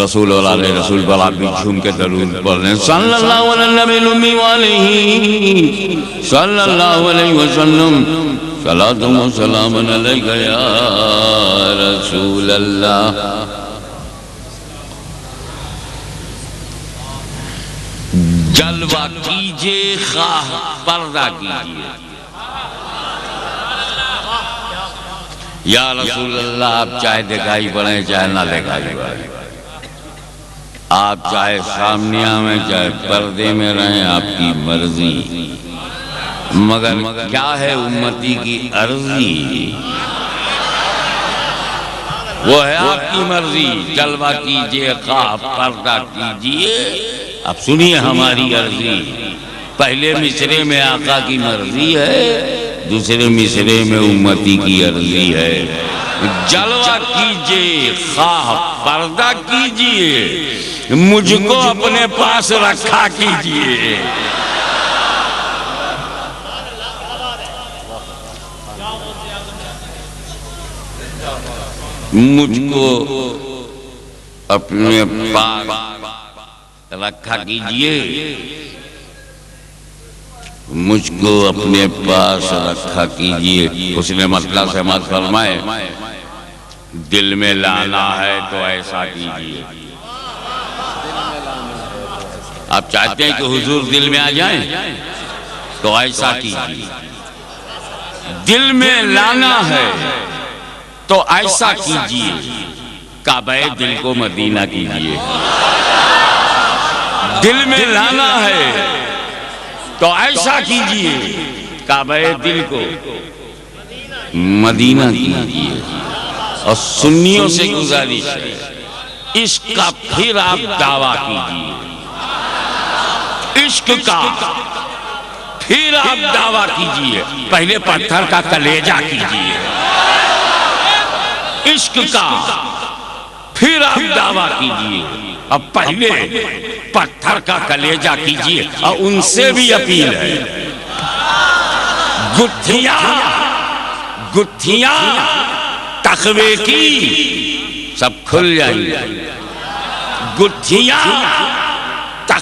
रसूल और आले रसूल पर आप भी झूम के दरूद पढ़ें सल्लल्लाहु अलैहि सल्लल्लाहु अलैहि वसल्लम सलातु व सलामुन अलैका या रसूल अल्लाह। जलवा कीजिए खाह पर्दा कीजिए या रसूल अल्लाह। आप चाहे दिखाई पड़े चाहे ना दिखाई पड़े, आप चाहे सामनिया में चाहे पर्दे में रहें, आपकी मर्जी। मगर क्या है उम्मती की अर्जी, वो है आपकी मर्जी। जलवा कीजिए खाह पर्दा कीजिए। अब सुनिए हमारी अर्जी। पहले मिसरे में आका की मर्जी है, दूसरे मिसरे में उम्मती की अर्जी है। जलवा कीजिए खाह पर्दा कीजिए, मुझको अपने पास रखा कीजिए। मुझको अपने पास रखा कीजिए, मुझको अपने पास रखा कीजिए। उसने मतलब से मत फरमाए, दिल में लाना है तो ऐसा कीजिए। आप चाहते हैं कि हुजूर दिल में आ जाएं तो ऐसा कीजिए। दिल में लाना है तो ऐसा कीजिए, काबे दिल को मदीना कीजिए। दिल में लाना है तो ऐसा कीजिए, काबे दिल को मदीना कीजिए। और सुन्नियों से गुजारिश है, इश्क का फिर आप दावा कीजिए, इश्क का फिर आप दावा कीजिए। पहले पत्थर का कलेजा कीजिए, इश्क का फिर आप दावा कीजिए। अब पहले पत्थर का कलेजा कीजिए। और उनसे भी अपील है, गुत्थियां गुत्थियां तकवे की सब खुल जाएंगी। गुत्थियां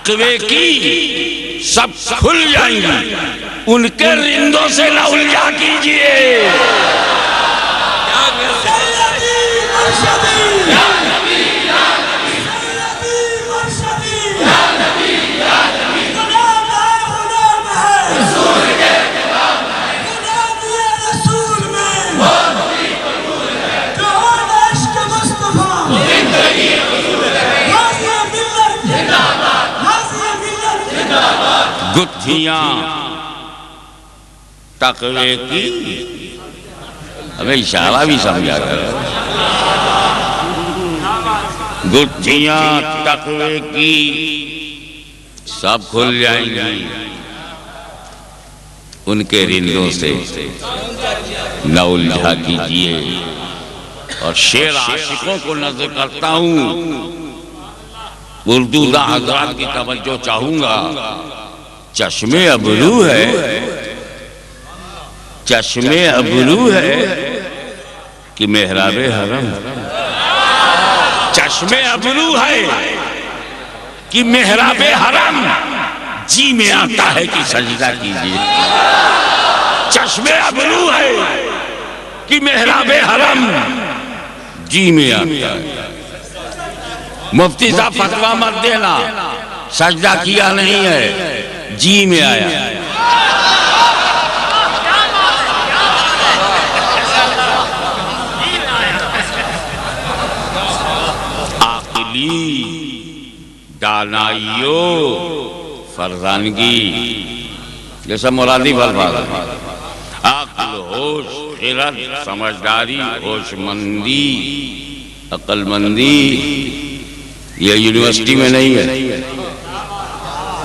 तकवे की सब खुल जाएंगी, उनके रिंदों से न उलझा कीजिए। गुत्थियां तकवे की, हमें इशारा भी समझा कर, गुत्थियां तकवे की सब खुल जाएंगी, उनके रिंदों से न उलझा कीजिए। और शेर आशिकों को नजर करता हूं, उर्दू दा हजरात की तवज्जो चाहूंगा। चश्मे अबरू है, चश्मे अबरू है कि मेहराबे हरम, चश्मे अबरू है कि मेहराबे हरम, जी में आता है कि सजदा कीजिए। चश्मे अबरू है कि मेहराबे हरम, जी में आता है। मुफ्ती साहब फतवा मत देना, सजदा किया नहीं है, जी में आया। आकली दानाइयो फरजानगी, जैसा मुरादी अल्फाज, अक्ल होश खिरत समझदारी होशमंदी अक्लमंदी, ये यूनिवर्सिटी में नहीं है,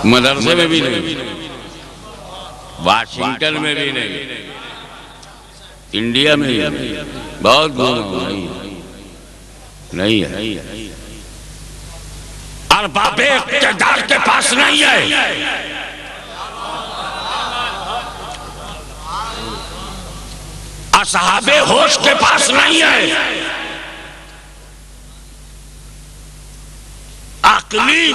मदरसे में भी नहीं, वाशिंगटन में भी नहीं, इंडिया में भी बहुत नहीं है। अरबाबे इक़्तिदार के पास नहीं है, असहाबे होश के पास नहीं है। अकली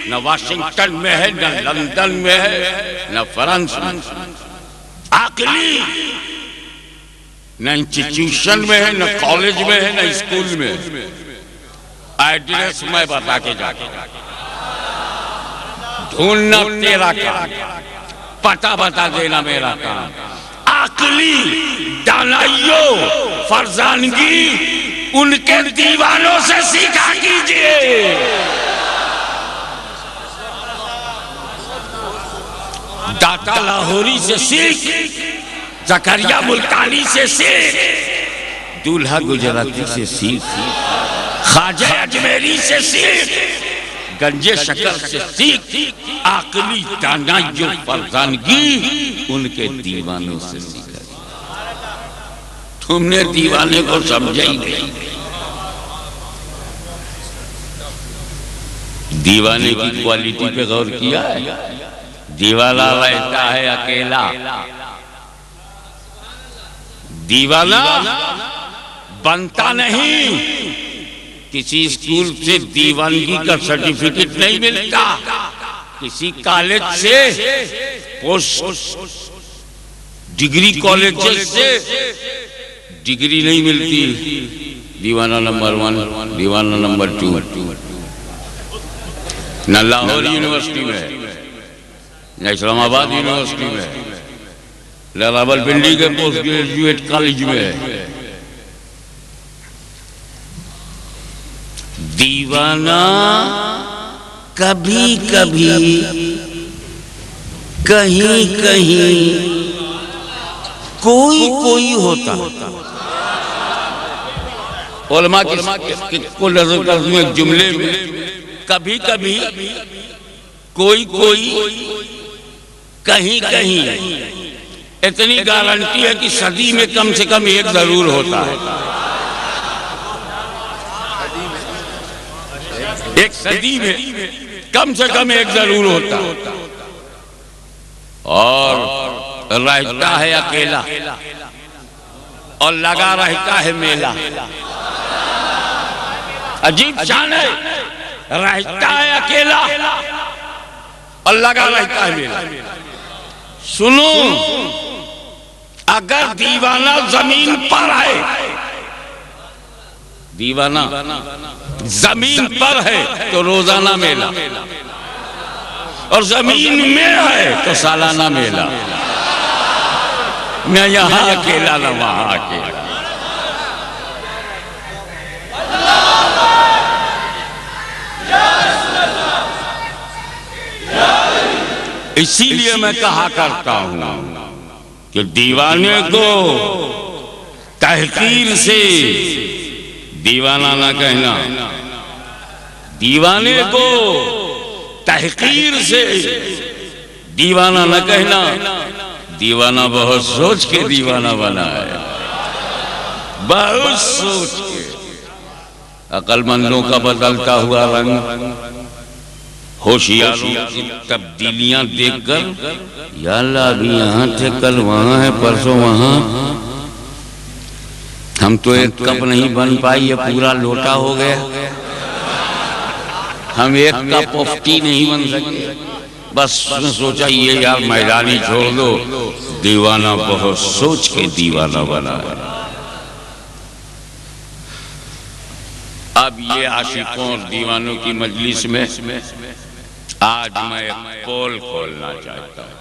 न वाशिंगटन में है, न लंदन में है, न फ्रांस में। अकली न इंस्टीट्यूशन में है, न कॉलेज में है, न स्कूल में। एड्रेस मैं बता के जाके ढूंढना तेरा काम, पता बता देना मेरा काम। अकली दानाइयो फरजानगी उनके दीवानों से सीखा कीजिए। दाता लाहौरी से सीख, जकरिया मुल्तानी से सीख, दूल्हा गुजराती से सीख, ख्वाजा अजमेरी से सीख, गंजे शक्कर से सीख। आकली दानाइयो फरजानगी उनके दीवानों से सीखा। तुमने दीवाने को समझा ही नहीं। दीवाने की क्वालिटी पे गौर किया है? दीवाना रहता है अकेला, दीवाना बनता नहीं। किसी स्कूल से दीवानगी का सर्टिफिकेट नहीं मिलता, किसी कॉलेज से, पोस्ट डिग्री कॉलेज से डिग्री नहीं मिलती। दीवाना नंबर 1, दीवाना नंबर 2 न लाहौर यूनिवर्सिटी में, न इस्लामाबाद यूनिवर्सिटी में, न रावलपिंडी के पोस्ट ग्रेजुएट कॉलेज में। दीवाना कभी कभी कहीं कहीं कोई कोई होता। उलमा को नजर कर दूं एक जुमले में, कभी कभी कोई कोई कहीं कहीं। इतनी गारंटी है कि सदी में कम से कम एक जरूर होता है। एक सदी में कम से कम एक जरूर होता है। और रहता है अकेला और लगा रहता है मेला। अजीब शान है, रहता है अकेला और लगा रहता है मेला। सुनो, अगर दीवाना जमीन पर है, दीवाना जमीन पर है तो रोजाना मेला, और जमीन में है तो सालाना मेला। न यहाँ अकेला न वहां अकेला। इसीलिए मैं कहा करता हूं कि दीवाने को तहकीर से दीवाना ना कहना, दीवाने को तहकीर से दीवाना न कहना। दीवाना बहुत सोच के दीवाना बना है, बहुत सोच के। अक्लमंदों का बदलता हुआ रंग, होशियारों की तब्दीलियां देखकर, या अल्लाह अभी यहाँ थे, कल वहां है, परसों वहां। हम तो एक कप नहीं बन पाई, ये पूरा लोटा हो गया। हम एक कप ऑफ टी नहीं बन सके। बस सोचा ये यार मैदानी छोड़ दो, दीवाना बहुत सोच के दीवाना बना है। अब ये आशिकों और दीवानों की मजलिस में आज मैं एक पोल खोलना चाहता हूं,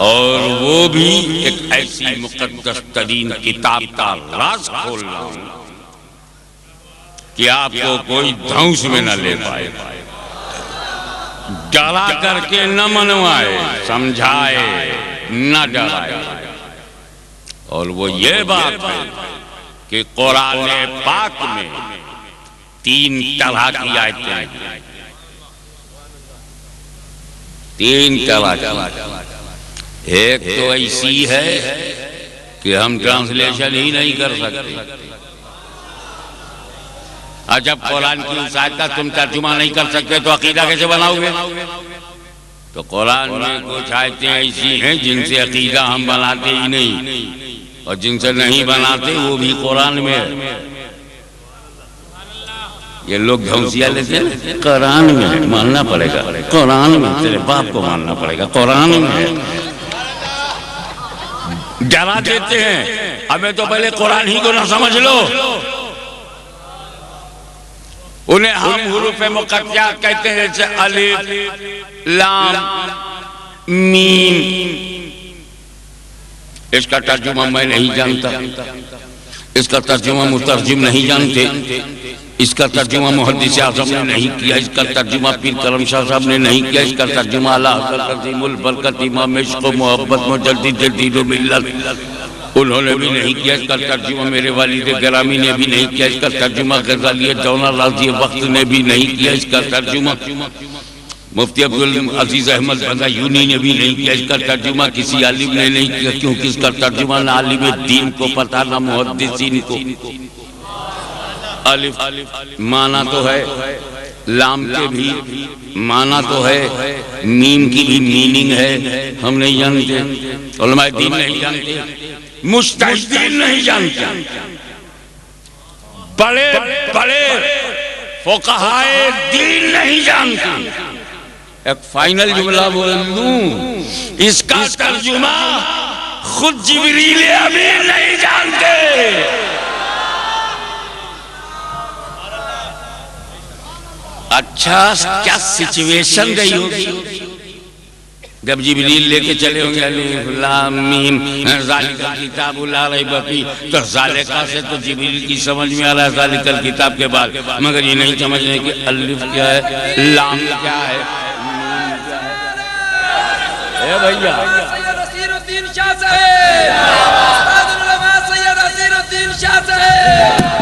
और वो भी एक ऐसी मुकद्दस तरीन किताब का राज खोल रहा हूं कि आपको कोई ध्वंस में न ले पाए, डरा करके न मनवाए, समझाए न डराए। और वो ये बात है कि कुरान पाक में 3 तरह की आयतें हैं, 3 तरह की। एक तो ऐसी है कि हम ट्रांसलेशन ही नहीं कर सकते। और जब कुरान की सहायता तुम तर्जुमा नहीं कर सकते तो अकीदा कैसे बनाओगे? तो कुरान में कुछ आयतें ऐसी हैं जिनसे अकीदा हम बनाते ही नहीं, और जिनसे नहीं बनाते वो भी कुरान में है। ये लोग घौंसिया लेते हैं, कुरान में मानना पड़ेगा, कुरान में तेरे बाप को मानना पड़ेगा, कुरान में है। डरा देते हैं, हमें तो पहले कुरान ही को ना समझ लो। उन्हें हम हुरूफ मुक़त्तआत कहते हैं, जैसे अलिफ लाम मीम। इसका तर्जुमा मैं नहीं जानता, इसका तर्जुमा मुतर्जिम नहीं जानते, इसका तर्जुमा मुहद्दिस आज़म ने नहीं किया, इसका तर्जुमा पीर करम शाह साहब ने नहीं किया, इसका तर्जुमा आला हज़रत अज़ीमुल बरकत इमाम इश्क़ व मोहब्बत मुजद्दिद दीन व मिल्लत उन्होंने भी नहीं किया, इसका तर्जुमा मेरे वालिद गिरामी ने भी नहीं किया, इसका तर्जुमा गज़ाली दौना राज़ी वक्त ने भी नहीं किया, इसका तर्जुमा मुफ्ती अब्दुल अजीज अहमद बदायूनी ने भी नहीं किया, इसका तर्जुमा किसी आलिम ने नहीं किया, क्योंकि इसका तर्जुमा ना आलिम दीन को पता ना मुहद्दिसीन को। अलिफ माना तो है, लाम के भी माना तो है, मीम की भी मीनिंग है, हम नहीं जानते, उलमाए दीन नहीं जानते, मुस्तहिदीन नहीं जानते, बड़े बड़े फुक़हाए दीन नहीं जानते। एक फाइनल जुमला बोल दूं, इसका तर्जुमा खुद जिब्रील अमीन नहीं जानते। अच्छा, क्या सिचुएशन रही होगी जब जिब्रील लेके चले होंगे अलिफ लाम मीम ज़ालिकल किताबु ला रैब फीह। तो ज़ालिका से तो जिब्रील की समझ में आ रहा है ज़ालिकल किताब के बाद, मगर ये नहीं समझ रहे कि अलिफ क्या है, लाम क्या है, मीम क्या है। ए भैया, सैयद असीरुद्दीन शाह साहब, उस्ताद उलमा सैयद असीरुद्दीन शाह साहब,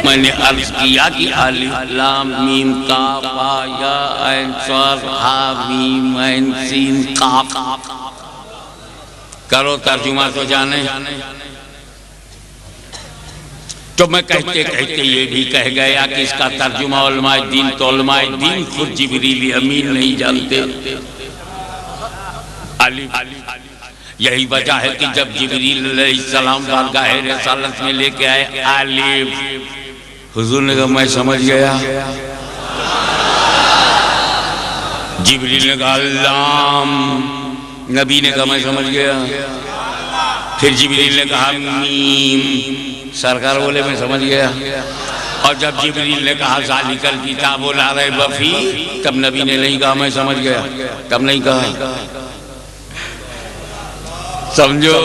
मैंने अर्ज किया कि अलिफ लाम मीम काफ या ऐन स्वाद हा मीम ऐन सीन काफ। करो तर्जुमा तो जाने। तो मैं कहते कहते ये भी कह गया कि इसका तर्जुमा उलमाए दीन, तो उलमाए दीन खुद जिब्रील अमीन नहीं जानते। यही वजह है कि जब जिब्रील अलैहिस्सलाम बारगाह रिसालत में लेके आए आलिफ, हुजूर ने कहा मैं समझ गया। जिब्रील ने कहा लाम, नबी ने कहा मैं समझ गया। फिर जिब्रील ने कहा मीम, सरकार बोले मैं समझ गया। और जब जिब्रील ने कहा ज़ालिकल किताब ला रैब फीह, तब नबी ने नहीं कहा मैं समझ गया, तब नहीं कहा। समझो,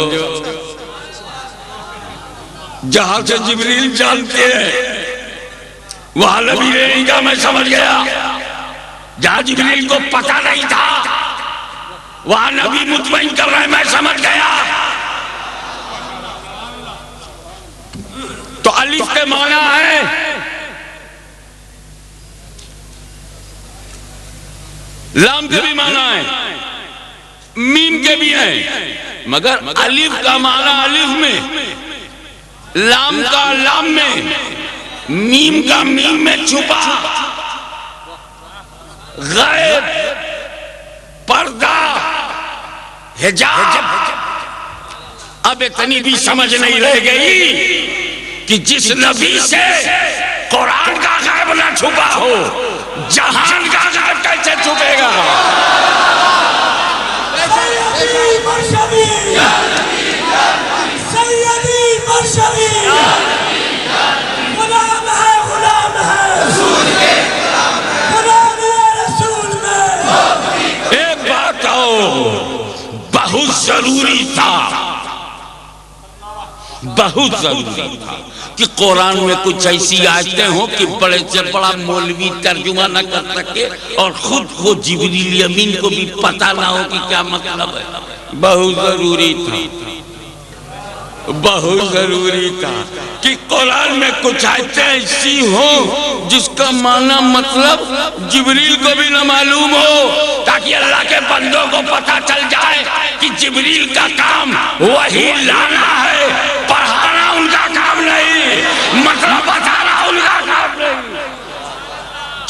जहां से जिब्रील जानते हैं वहां नबी ने नहीं कहा मैं समझ गया। जहां जिब्रील को पता नहीं था वहां नबी मुतमईन कर रहे हैं मैं समझ गया। तो अलिफ के माना है लाम के भी माना है, मीम के भी है, मगर अलिफ का माना अलिफ में, लाम का लाम में, मीम का मीम में छुपा गैब, पर्दा, हिजाब। अब इतनी भी समझ नहीं रह गई कि जिस नबी से कुरान का गैब ना छुपा हो, जहान का गैब कैसे छुपेगा। एक बात बहुत जरूरी था, बहुत जरूरी था कि कुरान में कुछ ऐसी आयतें हो कि बड़े से बड़ा मौलवी तर्जुमा न कर सके और खुद को जिब्रील अमीन को भी पता ना हो कि क्या मतलब है। बहुत जरूरी था, बहुत जरूरी था कि कुरान में कुछ आयतें ऐसी हो जिसका माना मतलब जिब्रील को भी न मालूम हो, ताकि अल्लाह के बंदों को पता चल जाए कि जिब्रील का काम वही लाना है, पढ़ाना उनका काम नहीं, मतलब बताना उनका काम नहीं।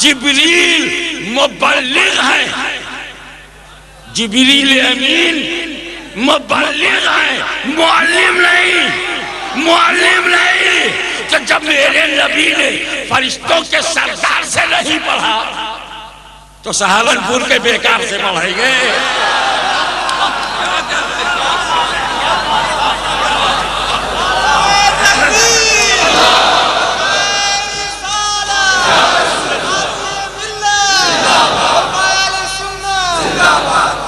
जिब्रील मुबल्लिग है, जिब्रील अमीन मुबल्लिग है, मुअल्लिम नहीं, मुअल्लिम नहीं। तो जब मेरे नबी ने फरिश्तों के सरदार से नहीं पढ़ा तो सहारनपुर के बेकार से पढ़ेंगे।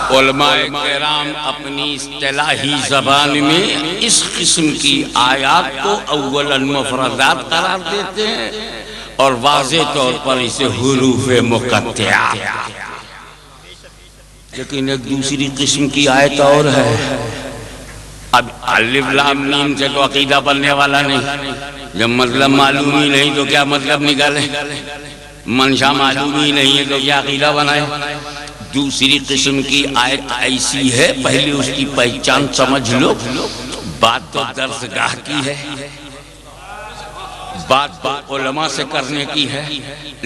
उलमाए किराम अपनी इस्तिलाही ज़बान में इस किस्म की आयात को अव्वलन मुफरदात करार देते हैं और वाज़े तौर पर इसे हुरूफ़े मुक़त्तिआत। लेकिन एक दूसरी किस्म की आयत और है। अब अलिफ लाम मीम से तो अकीदा बनने वाला नहीं, जब मतलब मालूम ही नहीं तो क्या मतलब निकाले, मंशा मालूम ही नहीं है तो क्या अकीदा बनाए। दूसरी किस्म की आयत ऐसी है, पहले उसकी पहचान समझ लो। बात तो दर्सगाह की है, बात तो उलमा से करने की है,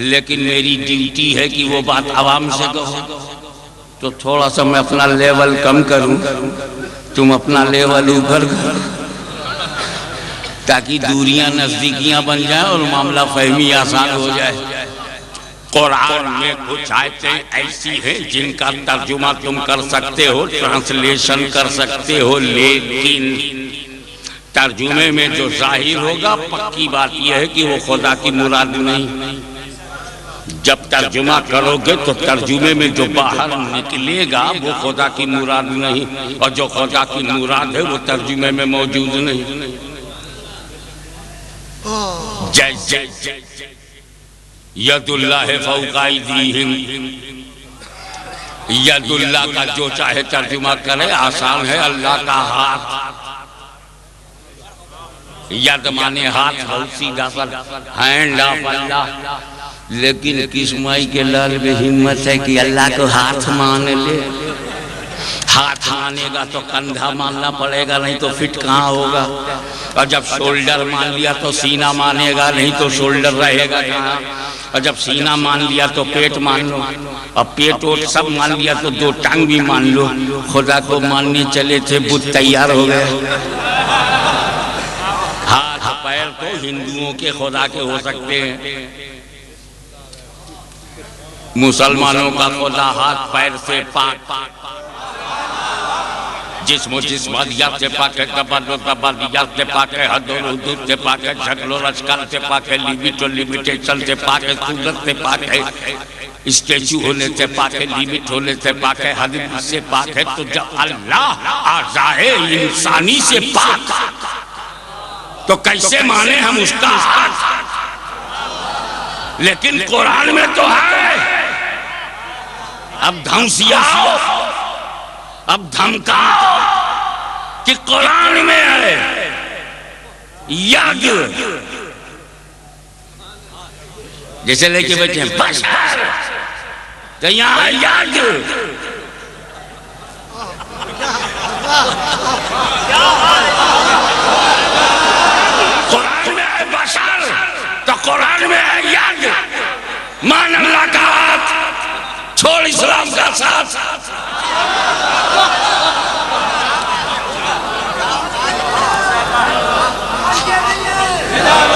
लेकिन मेरी ड्यूटी है कि वो बात आवाम से कहो। तो थोड़ा सा मैं अपना लेवल कम करूं, तुम अपना लेवल ऊपर करो, ताकि दूरियां नजदीकियां बन जाए और मामला फहमी आसान हो जाए। कुरान में कुछ आयतें ऐसी हैं जिनका तर्जुमा तुम कर सकते हो, ट्रांसलेशन कर सकते हो, लेकिन तर्जुमे में जो जाहिर होगा पक्की बात यह है कि वो खुदा की मुराद नहीं। जब तर्जुमा करोगे तो तर्जुमे में जो बाहर निकलेगा वो खुदा की मुराद नहीं, और जो खुदा की मुराद है वो तर्जुमे में मौजूद नहीं। जय यदुल्लाह फौका अयदीहिम, यदुल्लाह का जो चाहे तर्जुमा करे, आसान है। अल्लाह का हाथ, यद माने हाथ, बहुत सीधा सा हैंड ऑफ अल्लाह। लेकिन किस्माई के लाल में हिम्मत है कि अल्लाह को हाथ मान ले। हाथ मानेगा तो कंधा मानना पड़ेगा, नहीं तो फिट कहाँ होगा। और जब शोल्डर मान लिया तो सीना मानेगा, नहीं तो शोल्डर रहेगा कहाँ। और जब सीना मान लिया तो पेट मान लो, और पेट और सब मान लिया तो दो टांग भी मान लो। खुदा को मानने चले थे, बुत तैयार हो गए। हाथ पैर तो हिंदुओं के खुदा के हो सकते हैं, मुसलमानों का खुदा हाथ पैर से पाक, जिस्म जिस्मानियत से पाक है, तबदियत से पाक है, हद और हुदूद से पाक है, शक्ल और अशकाल से पाक है, लिमिट और लिमिटेशन से पाक है, सूरत से पाक है, स्टैचू होने से पाक है, लिमिट होने से पाक है, हद से पाक है। तो जब अल्लाह आज़ाए इंसानी से पाक, तो कैसे माने हम उसका हाथ? लेकिन कुरान में तो है। अब धमसियाओ, अब धमकाओ कि कुरान में है यज्ञ, जैसे लेके बैठे हैं बस, तो यहाँ यज्ञ। कुरान में है बशर, तो कुरान में है यज्ञ। मान अल्लाह का हाथ, छोड़ इस्लाम का साथ।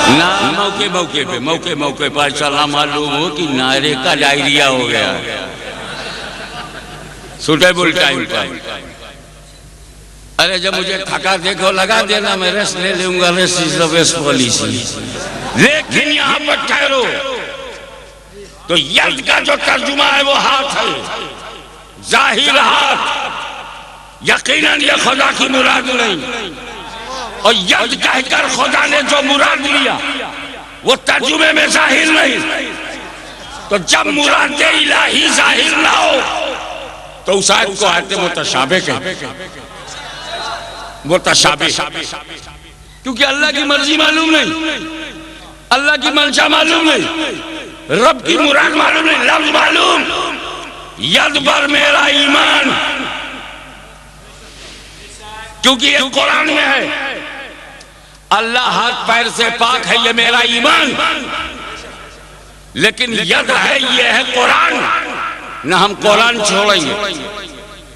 ना मौके पर चला मालूम हो कि नारे का डायरिया हो गया, सुटेबल टाइम पर। अरे जब मुझे थका देखो लगा देना, मैं रेस्ट ले लूंगा, rest is the best policy. लेकिन यहाँ पर ठहरो, तो यज्ञ का जो तर्जुमा है वो हाथ है, जाहिर हाथ। यकीनन ये खुदा की मुराद नहीं, और यज्ञ कहकर खुदा ने जो मुराद लिया वो तर्जुमे में जाहिर नहीं। तो जब मुराद इलाही जाहिर ना हो तो उस आयत को आयत मुतशाबे कहते, मुतशाबे, क्योंकि अल्लाह की मर्जी मालूम नहीं, अल्लाह की मंशा मालूम नहीं, रब की मुराद मालूम नहीं, लफ्ज मालूम। यद पर मेरा ईमान, क्योंकि ये कुरान में है अल्लाह हाथ पैर से पाक है, ये मेरा ईमान। लेकिन यद है, ये है कुरान। ना हम कुरान छोड़ेंगे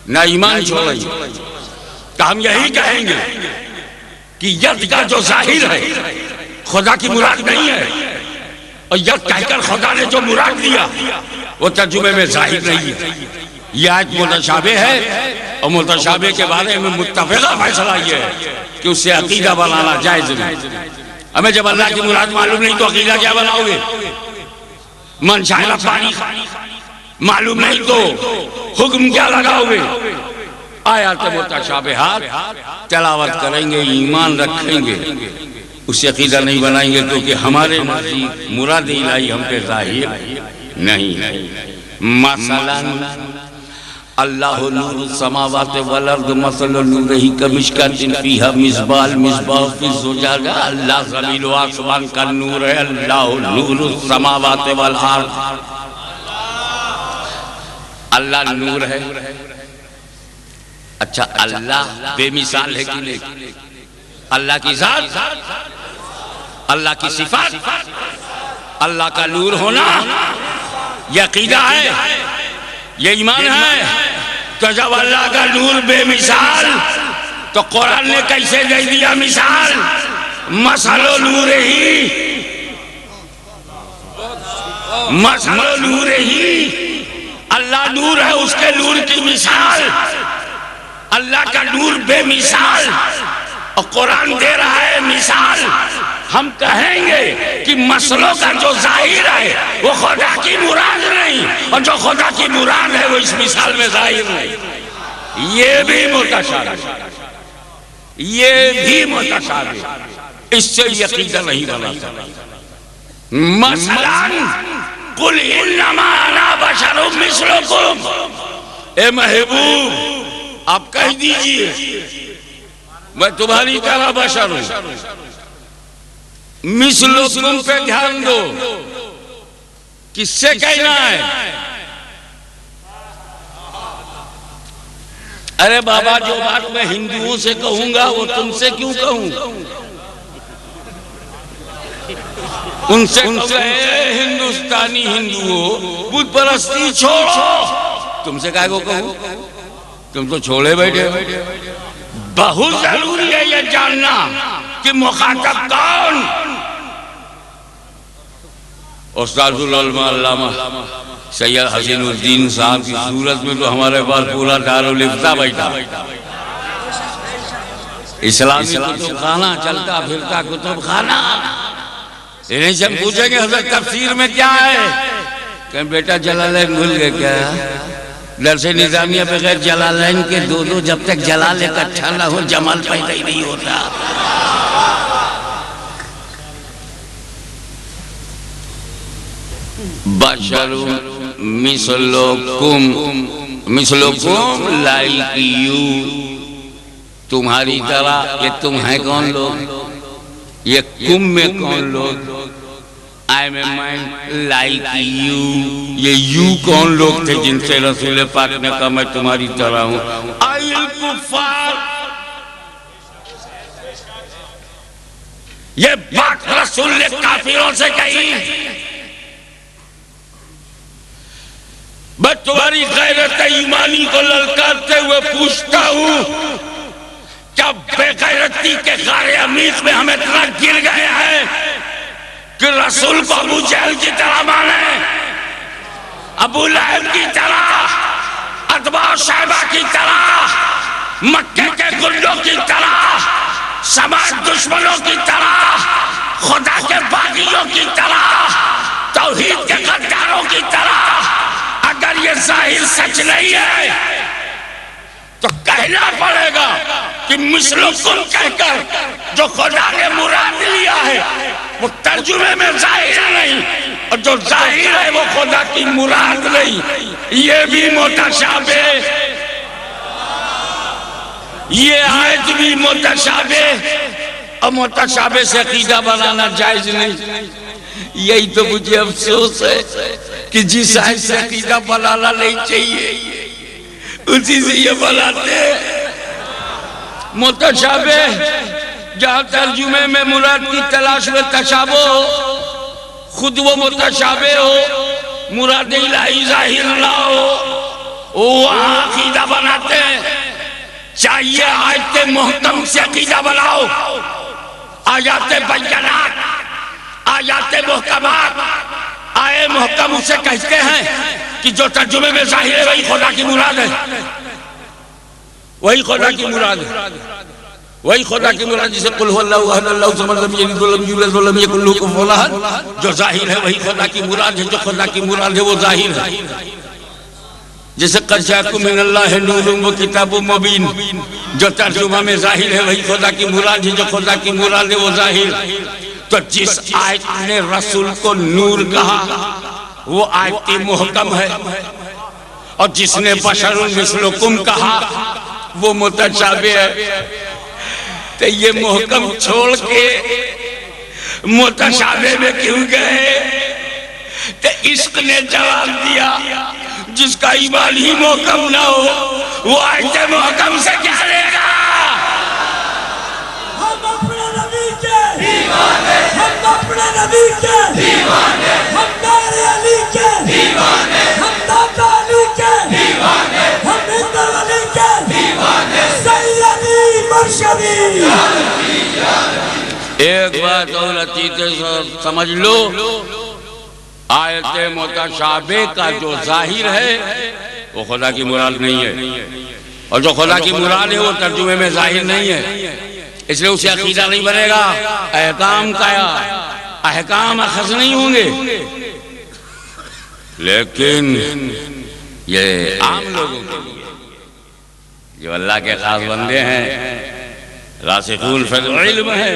ना ईमान छोड़ेंगे, तो हम यही कहेंगे कि यद का जो जाहिर है खुदा की मुराद नहीं है, और यद कहकर खुदा ने जो मुराद दिया वो तर्जुमे में जाहिर नहीं है। यह आयत मुतशाबे है, और मुतशाबे के बारे में मुत्तफिका फैसला ये है कि उससे अकीदा बनाना जायज नहीं। हमें जब अल्लाह की मुराद मालूम नहीं तो अकीदा क्या बनाओगे? मन चाहे पानी मालूम नहीं तो हुक्म क्या लगाओगे? आयत मुतशाबिहात तिलावत करेंगे, ईमान रखेंगे, उससे अकीदा नहीं बनाएंगे, क्योंकि हमारे नज़दीक मुराद इलाही हम पे जाहिर नहीं है। मसलन अल्लाह नूरु समावाति वल अर्द मसलु नूरिही कमिशकातिन फीहा मिस्बाह मिस्बाह फी ज़ुजाजा। अल्लाह ज़मीन व आसमान का नूर है, अल्लाह नूरु समावाति वल अर्द। अल्लाह नूर है। अच्छा, अल्लाह बेमिसाल है कि नहीं? अल्लाह की जात, अल्लाह की सिफात, अल्लाह का नूर होना यह अकीदा है, ये ईमान है। तो जब अल्लाह का नूर बेमिसाल, तो कुरान ने कैसे दे दिया मिसाल? मसलो नूर ही, मसलो नूर ही। अल्लाह नूर है, उसके नूर की मिसाल, अल्लाह का नूर बेमिसाल, और कुरान दे रहा है मिसाल। हम कहेंगे कि मसलों का जो जाहिर है वो खुदा की मुराद नहीं, और जो खुदा की मुराद है वो इस मिसाल में जाहिर नहीं। ये भी मुतशाबिह, ये भी मुतशाबिह, इससे यकीन नहीं बना सकता। मसलन कुल इन्नमा अना बशरुम मिस्लुकुम, ए महबूब आप कह दीजिए मैं तुम्हारी तरह बशर हूं। मिस्लुकुम पे ध्यान दो, किससे कहना है? अरे बाबा, जो बात मैं हिंदुओं से कहूंगा वो तुमसे क्यों कहूं? उनसे हिंदुस्तानी हिंदुओं बुत परस्ती छोड़ो। तुमसे क्या को कहूं, तुम तो छोड़े बैठे। बहुत जरूरी है ये जानना कि मुखातब कौन। उस्तादुल उलमा अल्लामा सैयद हसीनुद्दीन साहब की सूरत में तो हमारे पास पूरा दारुल इफ्ता बैठा। इस्लामी कुतुब खाना चलता फिरता कुतुब खाना। इन्हीं से हम पूछेंगे हज़रत तफसीर में क्या है, कहीं बेटा जलालैन भूल गए क्या? दरसे निजामिया बगैर जलालैन के दो जब तक जलाल इकट्ठा ना हो जमाल पैदा ही नहीं होता। बशरुम मिसलुकुम लाइक यू, तुम्हारी तरह। ये तुम है कौन लोग, ये कुम में कौन लोग? I am man like you, ये यू कौन लोग थे जिनसे रसूल पाक ने कहा मैं तुम्हारी तरह हूं? आइल कुफार, ये बात रसूल ने काफिरों से कही। मैं तुम्हारी गैरत ईमानी को ललकारते हुए पूछता हूं, क्या बेगैरती के गारे अमीर में हम इतना गिर गए हैं कि रसूल को अबू जहल की तरह माने, अबू लहब की तरह, अतबा शैबा की तरह, मक्के के गुंडों की तरह, समाज दुश्मनों की तरह, खुदा के बागियों की तरह, तौहीद के गद्दारों की तरह। अगर ये जाहिर सच नहीं है तो कहना पड़ेगा कि मिसलुकुम कहकर जो खुदा ने मुराद लिया है वो तर्जुमे में जाहिर नहीं, और जो जाहिर है वो खुदा की मुराद नहीं। ये भी मुतशाबे, ये आयत भी मुतशाबे, और मुतशाबे से अकीदा बनाना जायज नहीं। यही तो मुझे अफसोस है कि जिस आयत से अकीदा बनाना नहीं चाहिए उसी से ये बनाते हैं। मुतशाबे जहां तर्जुमे में मुराद की तलाश में तशाबो, खुद वो मुतशाबे हो, मुराद इलाही जाहिर ना हो, वो अकीदा बनाते हैं। चाहिए आयत मुहकम से अकीदा बनाओ, आयाते बय्यनात, आयाते मुहकमात। आए मुहकम उसे कहते हैं कि जो तर्जुमे में जाहिर है वही खुदा की मुराद है, वही खुदा की मुराद है, वही खुदा की मुराद। जिसे कुल हुवल्लाहु अहद अल्लाहु समद लम यलिद वलम यूलद वलम यकुल लहू कुफुवन अहद, जो जाहिर है वही खुदा की मुराद है, जो खुदा की मुराद है वो जाहिर है। जैसे क़द जाअकुम मिनल्लाहि नूरुन व किताबुम मुबीन, जो तर्जुमा में जाहिर है वही खुदा की मुराद है, जो खुदा की मुराद है वो जाहिर। तो जिस आयत ने रसूल को नूर कहा वो आयत मुहकम है, और जिसने बशरुन मिसलुकुम कहा वो मुतशाबे है। तो ये मुहकम छोड़ के मुतशाबे में क्यों गए? तो इश्क ने जवाब दिया जिसका ईमान ही मुहकम ना हो वो आयत मुहकम से क्या लेगा? हम अपने नबी के दीवाने, हम अपने नबी के दीवाने, हम नारे अली के दीवाने, हम दाता अली के दीवाने, हम इंदर अली के दीवाने, सैयदी मुर्शिदी। एक बात और अतीते समझ लो, आयत मुतशाबे का जो जाहिर है वो खुदा की मुराद नहीं है, और जो खुदा की मुराद है वो तर्जुमे में जाहिर नहीं है, इसलिए उसे अकीदा नहीं बनेगा। अहकाम का अहकाम अखज़ नहीं होंगे। लेकिन ये आम लोगों के लिए जो अल्लाह के खास बंदे हैं, रासिखून फिल इल्म है,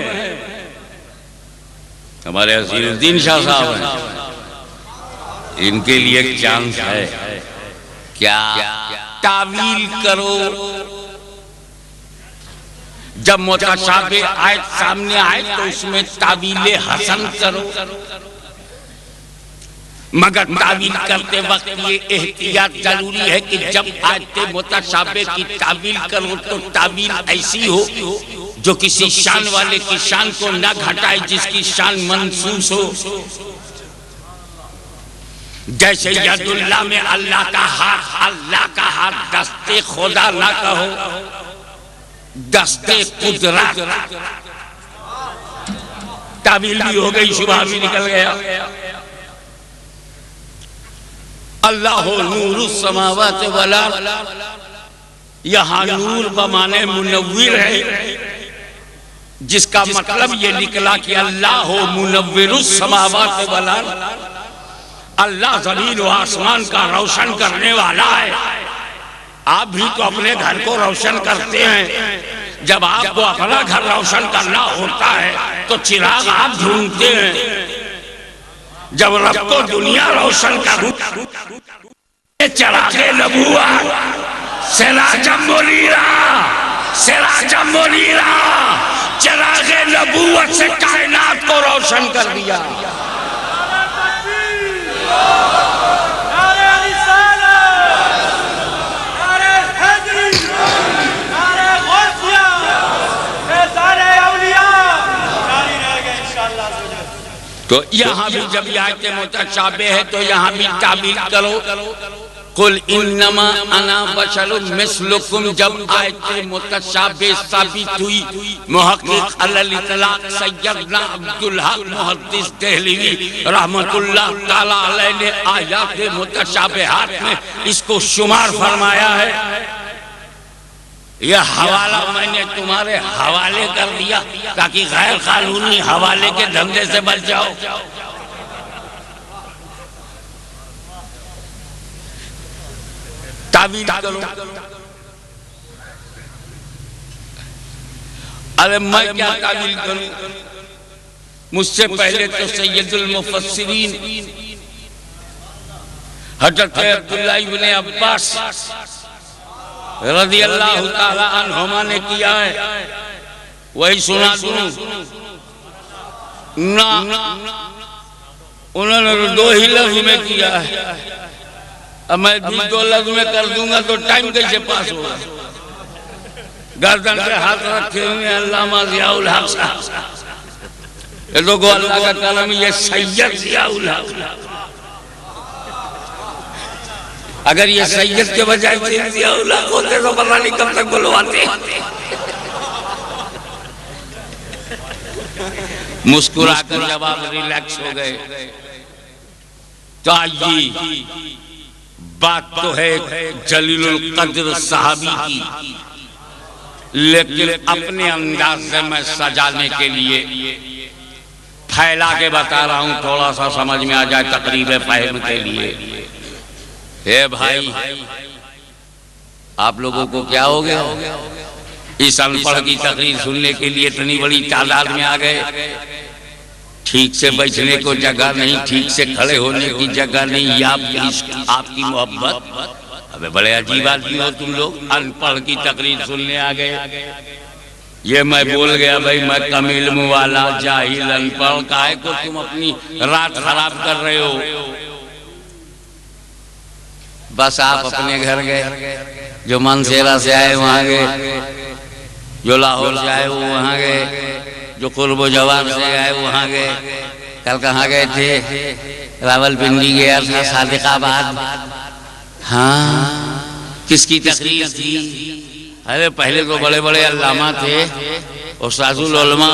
हमारे हसीनुद्दीन शाह साहब हैं, इनके लिए एक चांस है। क्या तावील करो? जब मुतशाबे आयत सामने आए तो उसमें तावीले हसन करो, मगर तावील करते वक्त ये एहतियात जरूरी है कि जब आयत मुतशाबे की तावील करो तो तावील ऐसी हो जो किसी शान वाले की शान को न घटाए, जिसकी शान मनसूस हो। जैसे यदुल्लाह में अल्लाह का हाथ दस्ते खुदा ना कहो, दस्ते कुदरत। तावील भी हो गई, शुबहा भी निकल गया। अल्लाह नूरुस समावात वल अर्द, यहाँ नूर बमाने मुनव्विर है, जिसका मतलब ये निकला कि अल्लाह मुनव्विरुस समावात वल अर्द, अल्लाह ज़मीन व आसमान का रोशन करने वाला है। आप भी तो अपने घर को रोशन करते हैं। जब आपको अपना घर रोशन करना होता है तो चिराग आप ढूंढते हैं। जब रब को दुनिया रोशन कर चिरागे नबूवत सिराजम मुनीरा, सिराजम मुनीरा, चिरागे नबूवत से कायनात को रोशन कर दिया। तो यहाँ भी जब आयत मुतशाबिह है तो यहाँ भी ताबीर करो, कुल इन्नमा अना बशरुम मिस्लुकुम। जब आयत मुतशाबिह साबित हुई, मुहक्किक अलल इतलाक सैयदना अब्दुल हक मुहद्दिस देहलवी रहमतुल्लाह ताला अलैह ने आयत मुतशाबिहात में इसको शुमार फरमाया है। यह हवाला मैंने तुम्हारे हवाले कर दिया ताकि गैर कानूनी हवाले के धंधे से बच जाओ। तावील करो। अरे मैं क्या तावील करूं? मुझसे पहले तो सैयदुल मुफस्सिरीन हज़रत अब्दुल्लाह इब्न अब्बास रज़ियल्लाहु ताला अन्हुमा ने किया है, वही सुना दूं ना। उन्होंने दो ही लफ्ज में किया है, अब मैं भी दो लफ्ज में कर दूंगा तो टाइम कैसे पास होगा। गर्दन पे हाथ रखे हुए अल्लामा ज़ियाउल हक साहब, ये लोगों अल्लाह का कलम, ये सैयद ज़ियाउल हक। अगर ये सैयद के बजाय ज़ियाउल हक होते तो पता नहीं कब तक बुलवाते। मुस्कुराकर जब आप रिलैक्स हो गए तो आइए, बात तो है जलीलुल कद्र सहाबी की, लेकिन अपने अंदाज से मैं सजाने के लिए फैला के बता रहा हूं, थोड़ा सा समझ में आ जाए तकरीब फहम के लिए। हे भाई, आप लोगों को क्या हो गया? इस अनपढ़ की तकरीर सुनने के लिए इतनी बड़ी तादाद में आ गए। ठीक से बैठने को जगह नहीं, ठीक से खड़े होने की जगह नहीं। आपकी मोहब्बत, अबे बड़े अजीब आदमी हो तुम लोग, अनपढ़ की तकरीर सुनने आ गए। ये मैं बोल गया भाई, मैं कम इल्म वाला जाहिल अनपढ़, काहे को तुम अपनी रात खराब कर रहे हो? बस आप अपने घर गए, जो मानसेरा से आए वहाँ गए, जो लाहौर से आए वो वहाँ गए, जो कुर्ब जवाब से आए वहाँ गए। कल कहाँ गए थे? रावलपिंडी गया था, सादिकाबाद। हाँ, किसकी तकरीर थी? अरे पहले तो बड़े बड़े अल्लामा थे, उस्ताजुल उलमा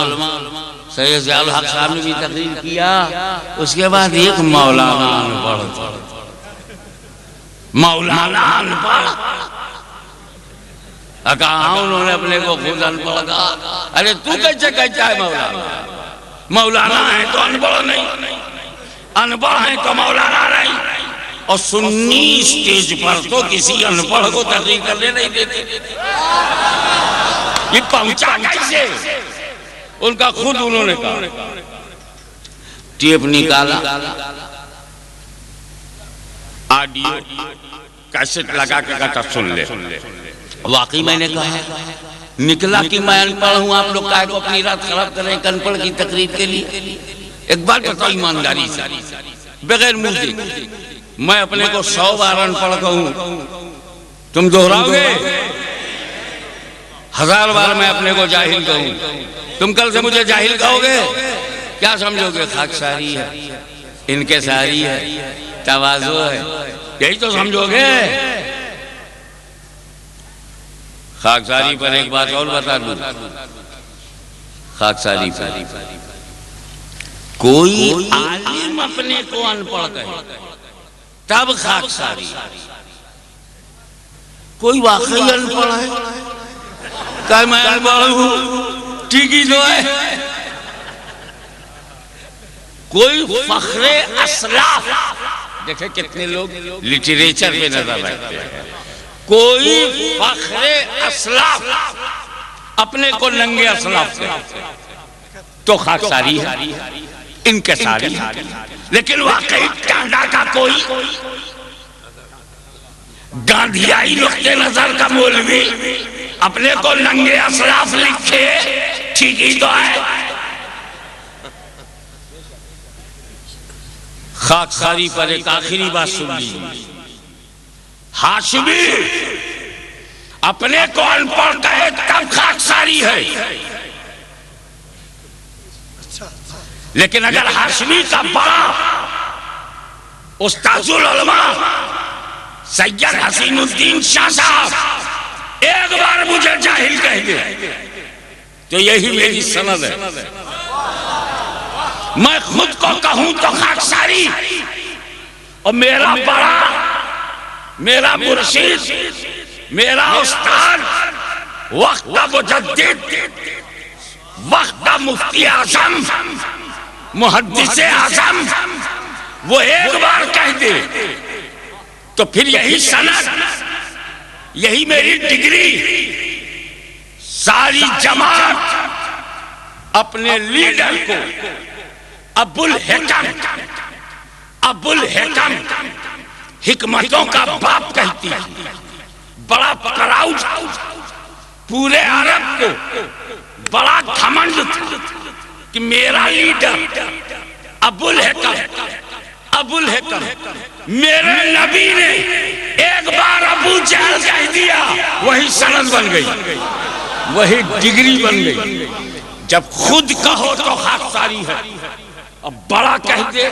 सैयद ज़ियाउल हक साहब ने भी तकरीर किया। उसके बाद एक मौलाना अनपढ़, मौलाना अनपढ़ कहा, उन्होंने अपने को खुद अनपढ़ कहा। अरे तू कैसे कहता है मौलाना? मौलाना है तो अनपढ़ नहीं, अनपढ़ है तो मौलाना नहीं। और सुन्नी स्टेज पर तो किसी अनपढ़ को तकरीर करने नहीं देते। ये पहुंचा कैसे? उनका खुद उन्होंने कहा। टेप निकाला, ऑडियो कैसेट लगा के कहता सुन ले। वाकई मैंने कहा, निकला कि मैं अनपढ़ हूं। आप लोग काहे को अपनी रात खराब कर रहे हैं अनपढ़ की तकरीर के लिए? एक बात बताओ ईमानदारी से, बगैर मुंह देखे, मैं अपने को 100 बार अनपढ़ कहूं, तुम दोहराओगे? 1000 बार मैं अपने को जाहिल कहूं, तुम कल से मुझे जाहिल कहोगे, क्या समझोगे? खाकसारी है, इनकिसारी है, तवाज़ु है, यही तो समझोगे। खाकसारी पर एक बात और बता दूं, खाकसारी पर कोई आलिम अपने को अनपढ़ कहे तब खाकसारी, कोई वाकई अनपढ़ है क्या मैं अनपढ़ हूं, ठीक ही तो है। कोई फख्रे असलाफ, देखे कितने लोग लिटरेचर पे नजर रखते हैं, कोई फख्रे असलाफ अपने को नंगे असलाफ से तो खाकसारी है, इनकिसारी है। लेकिन वाकई टांडा का कोई गांधीयाई नुक्ते नजर का मौलवी अपने को नंगे असलाफ लिखे, ठीक ही तो है। खाकसारी पर एक आखिरी बात सुन लीजिए, हाशमी अपने को अनपढ़ कहे तब खाकसारी है, लेकिन अगर हाशमी का बड़ा उस्ताजुल उलमा सैयद हसीनुद्दीन शाह साहब एक बार मुझे जाहिल कह दे तो यही मेरी सनद है। मैं खुद को कहूं तो खाकसारी, और मेरा बड़ा, मेरा मुर्शिद, मेरा उस्ताद, वक्त का मुजद्दिद, वक्त का मुफ्ती आजम, मुहद्दिस आजम, वो एक बार कह दे तो फिर यही सनद, यही मेरी डिग्री, सारी जमात अपने लीडर को अबुल हिकम, हिकमतों का बाप कहती है। बड़ा प्राउड, पूरे अरब को बड़ा घमंड था कि मेरा लीडर अबुल हिकम, मेरे नबी ने एक बार अबू जहल कह दिया, वही सनद बन गई, वही डिग्री बन गई। जब खुद कहो तो खाकसारी है, अब बड़ा कह दे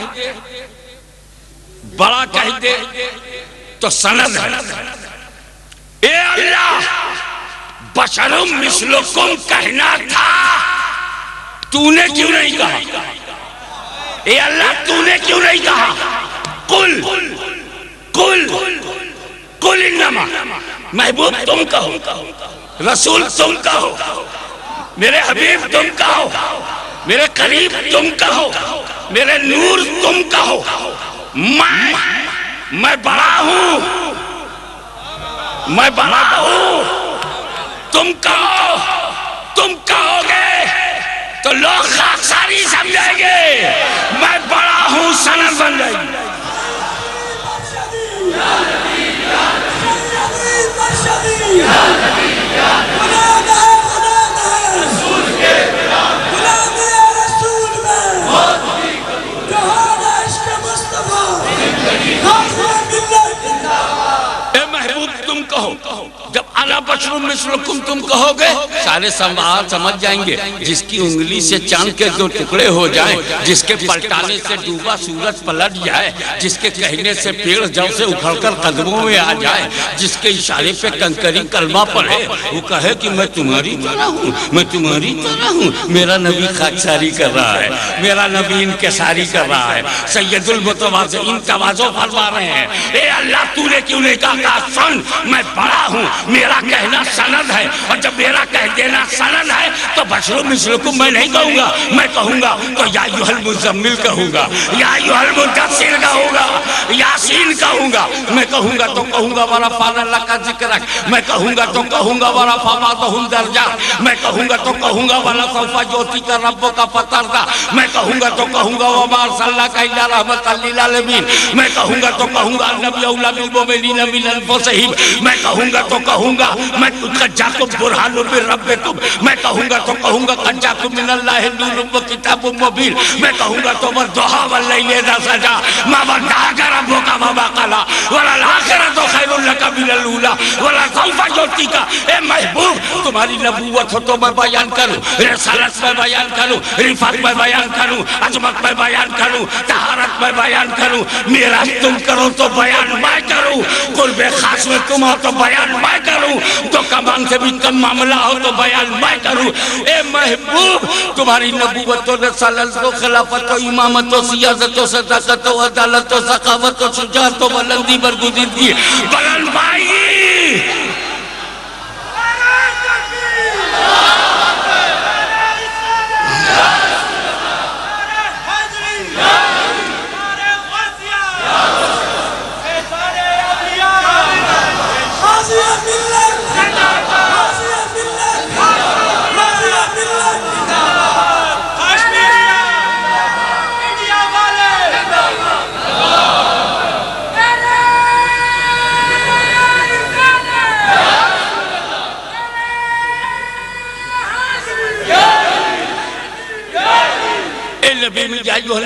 तो सनद है। ए अल्लाह, बशरुम मिस्लुकुम कहना था, तूने क्यों नहीं कहा? ए अल्लाह, तूने क्यों नहीं कहा? कुल इन्नमा, महबूब तुम कहो, रसूल तुम कहो, मेरे हबीब तुम कहो, मेरे करीब तुम कहो, मेरे नूर तुम कहो। मैं बड़ा हूं, मैं बड़ा हूं, तुम कहोगे तो लोग खाकसारी समझेंगे, मैं बड़ा हूं, सनद बन जाएगी। जब अना बशरुम मिस्लुकुम तुम कहोगे, सारे समाज समझ जाएंगे। जिसकी उंगली से चांद के 2 टुकड़े हो जाएं, जिसके पलटाने से डूबा सूरज पलट जाए, जिसके कहने से पेड़ जड़ से उखड़कर कदमों में आ जाए, जिसके इशारे पे कंकरी कलमा पढ़े, वो कहे कि मैं तुम्हारी तरह हूँ, मैं तुम्हारी तरह हूँ। मेरा नबी खाकसारी कर रहा है, मेरा नबी इनकिसारी कर रहा है। सैयदुल मुतवाज़िईन तवाज़ो फरमा रहे हैं। ए अल्लाह, तूने क्यों नहीं कहा? सुन, मैं बड़ा हूँ, मेरा कहना सनद है, और जब मेरा कह देना सनद है तो बशरुम मिस्लुकुम मैं नहीं कहूंगा। मैं कहूंगा तो या अय्युहल मुज़म्मिल कहूंगा, या अय्युहल मुद्दस्सिर कहूंगा, यासीन कहूंगा। मैं कहूंगा तो कहूंगा वाला फाना लका ज़िक्रक, मैं कहूंगा तो कहूंगा वाला फमादहुल दर्जा, मैं कहूंगा तो कहूंगा वाला सौफा ज्योति का रब्बो का फतरदा, मैं कहूंगा तो कहूंगा वमा अरसलनाका इल्ला रहमतल लिल आलमीन, मैं कहूंगा तो कहूंगा नबी औला बिल मोमिनीन मिन अनफुसिहिम, मैं कहूंगा तो कहूंगा मैं कज्जाकुम बुरहानुम मिन रब्बिकुम, मैं कहूंगा तो कहूंगा कज्जाकुम मिनल्लाहि नूरुम व किताबुम मुबीन, मैं कहूंगा तो वद्दुहा वल्लैलि इज़ा सजा मा वद्दअका रब्बुका व मा क़ला वलल आखिरतु खैरुल लका बिलूला वला सौफा युतीका। ए महबूब, तुम्हारी नबूवत हो तो मैं बयान करूं, रिसालत में बयान करूं, रिफात में बयान करूं, अजमत में बयान करूं, तहारत में बयान करूं। मेरा तुम करो तो बयान मैं करूं, कुर्बे खास में तुम हो तो बयान मैं करूं, तो कमान से भी कम मामला हो तो बयान मैं करूं। ए महबूब, तुम्हारी नबूवत और रिसालत को खिलाफत और इमामत और सियासत और सदाकत और अदालत और सखावत और शुजाअत और बुलंदी बरगुज़ीदगी बुलंद भाई।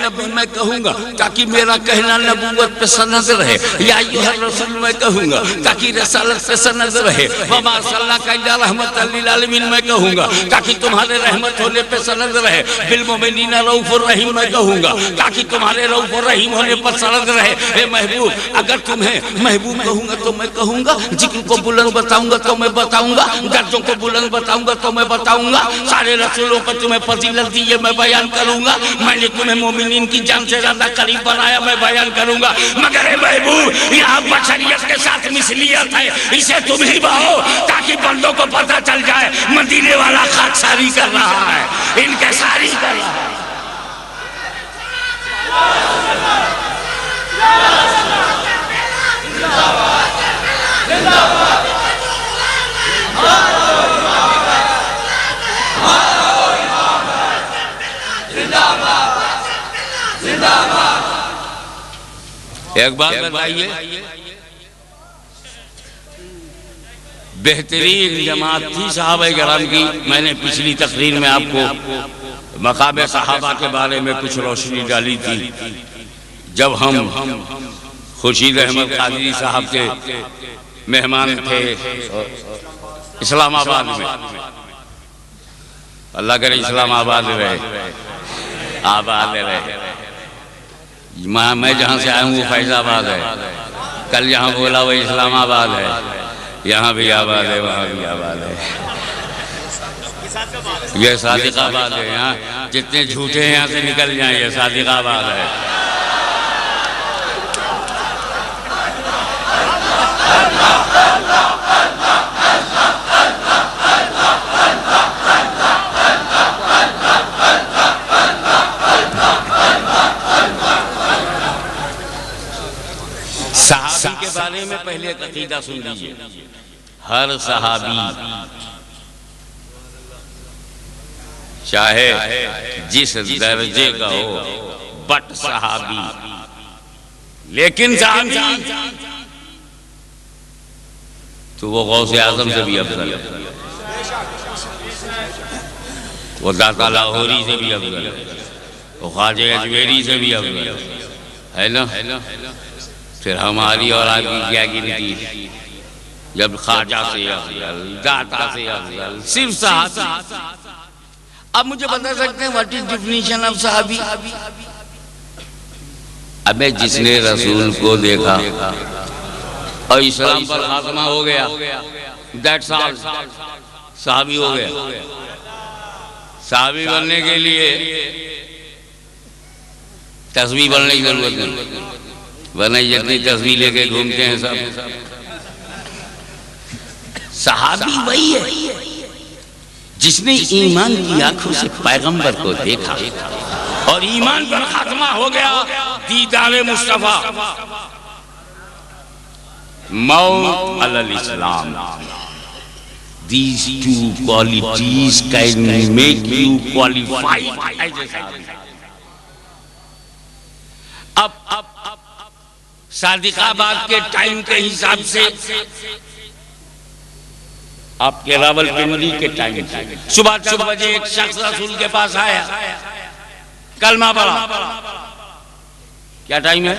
नबी मैं कहूँगा ताकि मेरा कहना नबूवत पे सनद रहे, या रसूल मैं कहूँगा ताकि रसालत पे सनद रहे, वमा सल्लल्लाहु इल्ला रहमतल लिल आलमीन मैं कहूँगा ताकि तुम्हारे रहमत होने पे सनद रहे, बिल मोमिनीना रऊफुर रहीम मैं कहूँगा ताकि तुम्हारे रऊफुर रहीम होने पर सनद रहे। ए महबूब, अगर तुम्हें महबूब कहूँगा तो मैं कहूँगा, जिक्र को बुलंद बताऊँगा तो मैं बताऊँगा, दर्जों को बुलंद बताऊँगा तो मैं बताऊँगा, सारे रसूलों पर तुम्हें फजीलत दी है मैं बयान करूँगा, मैंने तुम्हें मोमिनीन की जान से ज्यादा करीब बनाया मैं बयान करूंगा। मगर महबूब, यहाँ बशरियत के साथ मिसलियत है, इसे तुम ही बहो ताकि बंदों को पता चल जाए मदीने वाला खाकसारी कर रहा है, इनके सारी कर रहा है। एक बात बताइए, बेहतरीन जमात थी सहाबा किराम की। मैंने पिछली तकरीर में आपको मकाम सहाबा के बारे में कुछ रोशनी डाली थी, जब हम खुर्शीद अहमद कादरी साहब के मेहमान थे इस्लामाबाद में। अल्लाह करे इस्लामाबाद रहे, आबाद रहे। मैं जहाँ से आया हूँ वो फैजाबाद है, कल यहाँ बोला वो इस्लामाबाद है, यहाँ भी आबाद है, वहाँ भी आबाद है, ये सादिकाबाद है। यहाँ जितने झूठे हैं यहाँ से निकल जाएं, ये सादिकाबाद है। सहाबी के बारे में पहले एक अकीदा सुन लीजिए। हर सहाबी चाहे जिस दर्जे का हो, बट सहाबी, लेकिन सहाबी तो वो गौसे आजम से भी अफजल है, वो दाता लाहौरी से भी अफजल है, वो ख्वाजा अजमेरी से भी अफजल है ना। फिर हमारी और आपकी क्या गिनती, जब ख्वाजा से अफजल, दाता से अफजल, सिर्फ सहाबी। अब मुझे बता सकते हैं व्हाट इज डेफिनेशन ऑफ सहाबी? अबे जिसने रसूल को देखा और इस्लाम पर खात्मा हो गया, दैट्स ऑल, सहाबी हो गया। सहाबी बनने के लिए तस्बीह बनने की जरूरत नहीं, वरना जितनी तस्बीह लेके घूमते हैं सब। सहाबी वही है जिसने ईमान की आंखों से पैगंबर को देखा और ईमान पर खात्मा हो गया, दीदार मुस्तफा, मौत अलल इस्लाम। These two qualities can make you qualified as a sahabi. अब सादिकाबाद के टाइम के हिसाब से आपके रावलपिंडी के टाइम से सुबह 10 बजे एक शख्स रसूल के पास आया, कलमा पढ़ा। क्या टाइम है?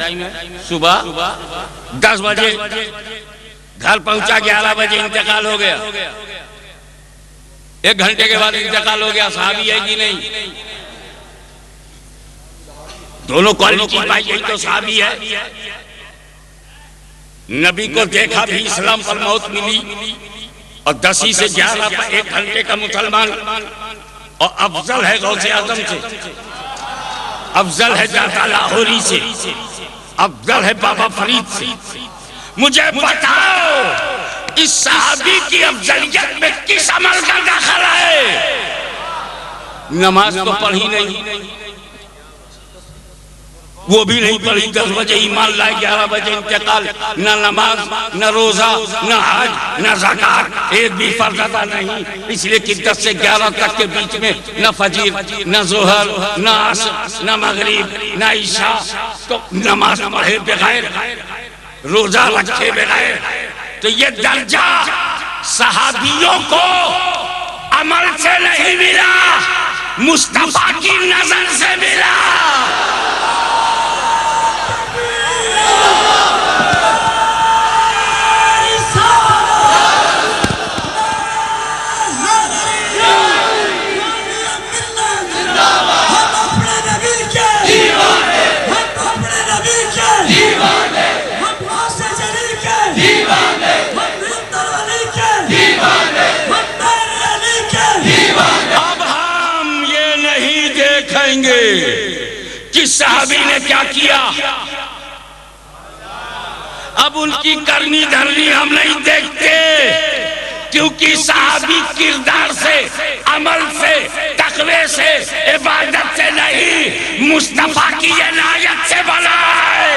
सुबह 10 बजे घर पहुंचा 11 बजे, इंतकाल हो गया। 1 घंटे के बाद इंतकाल हो गया। सहाबी है कि नहीं? दोनों क्वालिटी पाई गई तो सहाबी है। नबी को देखा भी, इस्लाम पर मौत मिली, और 10 से 11 पर 1 घंटे का मुसलमान, और अफजल है गौसे आजम से, अफजल है दाता लाहौरी से, अफजल है बाबा फरीद से। मुझे बताओ इस सहाबी की अफजलियत में किस अमल का दाखिल है? नमाज तो पढ़ी नहीं, वो भी नहीं पढ़ी। 10 बजे ईमान लाए, 11 बजे इंतकाल। न नमाज, न रोजा, न हज, न ज़कात, एक भी फर्ज अदा नहीं। इसलिए कि 10 से 11 तक के बीच में न फजीर, न जोहर, न असर, न मगरिब, न ईशा, तो नमाज पढ़े बगैर, रोजा रखे बगैर। तो ये दर्जा सहाबियों को अमल से नहीं मिला, मुस्तफा की नजर से मिला। कि सहाबी ने क्या किया, अब उनकी करनी धरनी हम नहीं देखते, क्योंकि सहाबी किरदार से, अमल से, तकवे से, इबादत से नहीं, मुस्तफा की इनायत से बना है।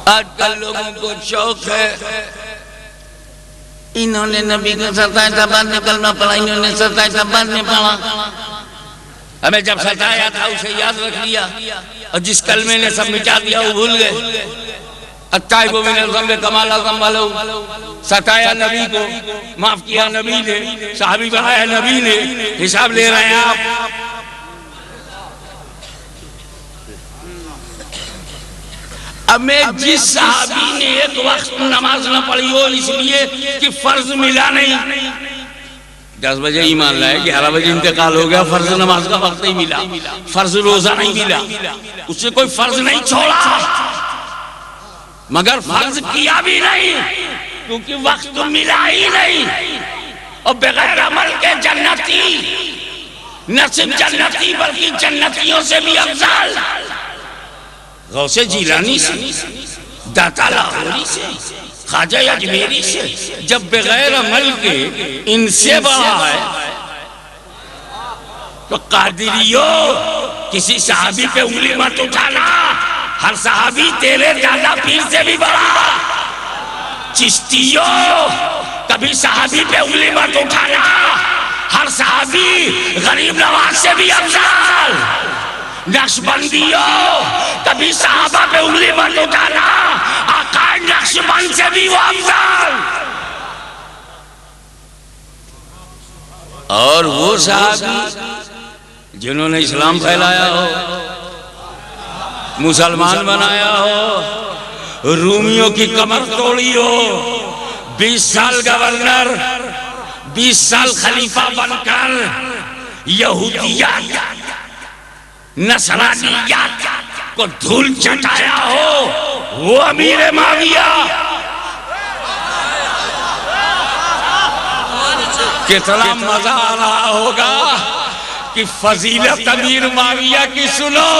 आजकल लोगों को शौक है, इन्होंने नबी को सताया था, बाद में कलमा पढ़ा, इन्होंने सताया था, बाद में पढ़ा। हमें जब सताया था उसे याद रख लिया, और जिस कलमे ने सब मिटा दिया वो भूल गए। अत्ताइबु मिनल ज़ंबि कमा ला ज़ंब लहू, सताया नबी को, माफ किया नबी ने, सहाबी बनाया नबी ने, हिसाब ले रहे हैं आप। अब मैं जिस सहाबी ने एक वक्त नमाज न पढ़ी हो इसलिए कि फर्ज मिला नहीं, 10 बजे ईमान लाए, 11 बजे इंतकाल हो गया, फर्ज नमाज का वक्त नहीं मिला, फर्ज रोजा नहीं मिला, उससे कोई फर्ज नहीं छोड़ा, मगर फर्ज किया भी नहीं क्योंकि वक्त तो मिला ही नहीं। और बगैर अमल के जन्नती, न सिर्फ जन्नती बल्कि जन्नतियों से भी अफजल, गौसे जिलानी से, दाता लाहौरी से, ख्वाजा अजमेरी से, जब बगैर अमल के इनसे बड़ा है, तो कादिरियो किसी सहाबी पे उंगली मत उठाना, हर सहाबी तेरे दादा पीर से भी बड़ा। चिश्तियो कभी सहाबी पे उंगली मत उठाना, हर सहाबी गरीब नवाज से भी अफजल। नक्शबंदियों कभी सहाबा पे उंगली मत उठाना, आका नक्शबंद से भी वो अफजल। और वो सहाबी जिन्होंने इस्लाम फैलाया हो, मुसलमान बनाया हो, रूमियों की कमर तोड़ी हो, 20 साल गवर्नर, 20 साल खलीफा बनकर यहूदियत, नसरानियत को धूल चटाया हो, वो अमीर माविया। कितना मजा आ रहा होगा कि फजीलत अमीर माविया की सुनो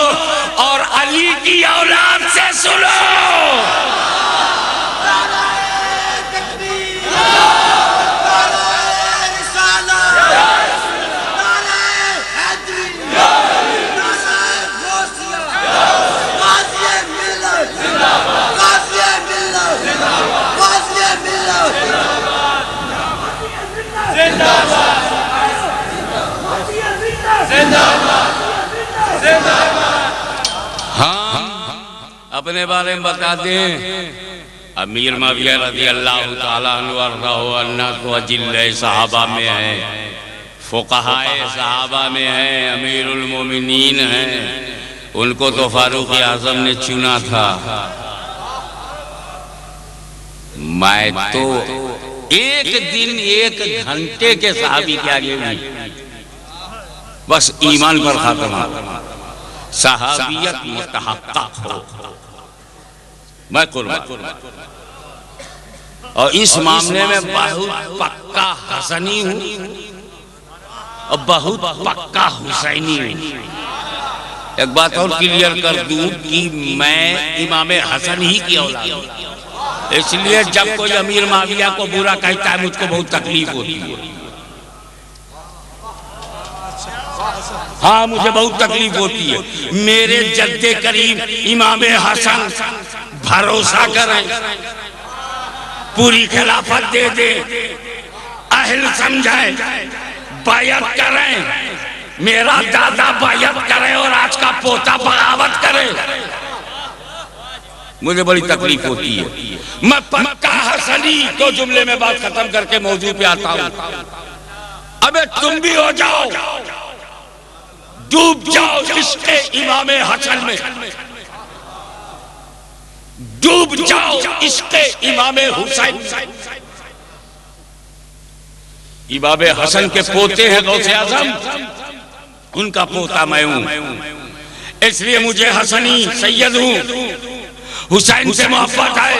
और अली की औलाद से सुनो। अपने बारे में बता दें, अमीर माविया रज़ी अल्लाह ताला अन्हु अजिल्ले सहाबा में है, फुक़हाए सहाबा में है, अमीरुल मोमिनीन है, उनको तो फारूक आजम ने चुना था, मैं तो एक दिन 1 घंटे के सहाबी के आगे भी बस ईमान पर खात्मा, सहाबियत मुतहक्कक हो, मैं कुर्बान। और इस मामले में बहुत पक्का हसनी हूँ और बहुत पक्का हुसैनी हूँ। एक बात और क्लियर कर दूं कि मैं इमाम हसन ही की औलाद हूं, इसलिए जब कोई अमीर माविया को बुरा कहता है मुझको बहुत तकलीफ होती है। हाँ, मुझे बहुत तकलीफ होती है। मेरे जद्दे करीम इमाम हसन भरोसा करें, पूरी खिलाफत दे दे, अहल समझाए, बायत करें, मेरा दादा बायत करे और आज का पोता बगावत करे, मुझे बड़ी तकलीफ होती है। मैं पक्का हसनी तो जुमले में बात खत्म करके मौजू पे आता हूं। अबे तुम भी हो जाओ, डूब जाओ इसके इमाम हसन में, डूब जाओ इसके इमाम हुसैन। इमाम हसन के पोते हैं गौसे आजम, उनका पोता मैं हूं, इसलिए मुझे हसनी सैयद हूं, हुसैन से मोहब्बत है।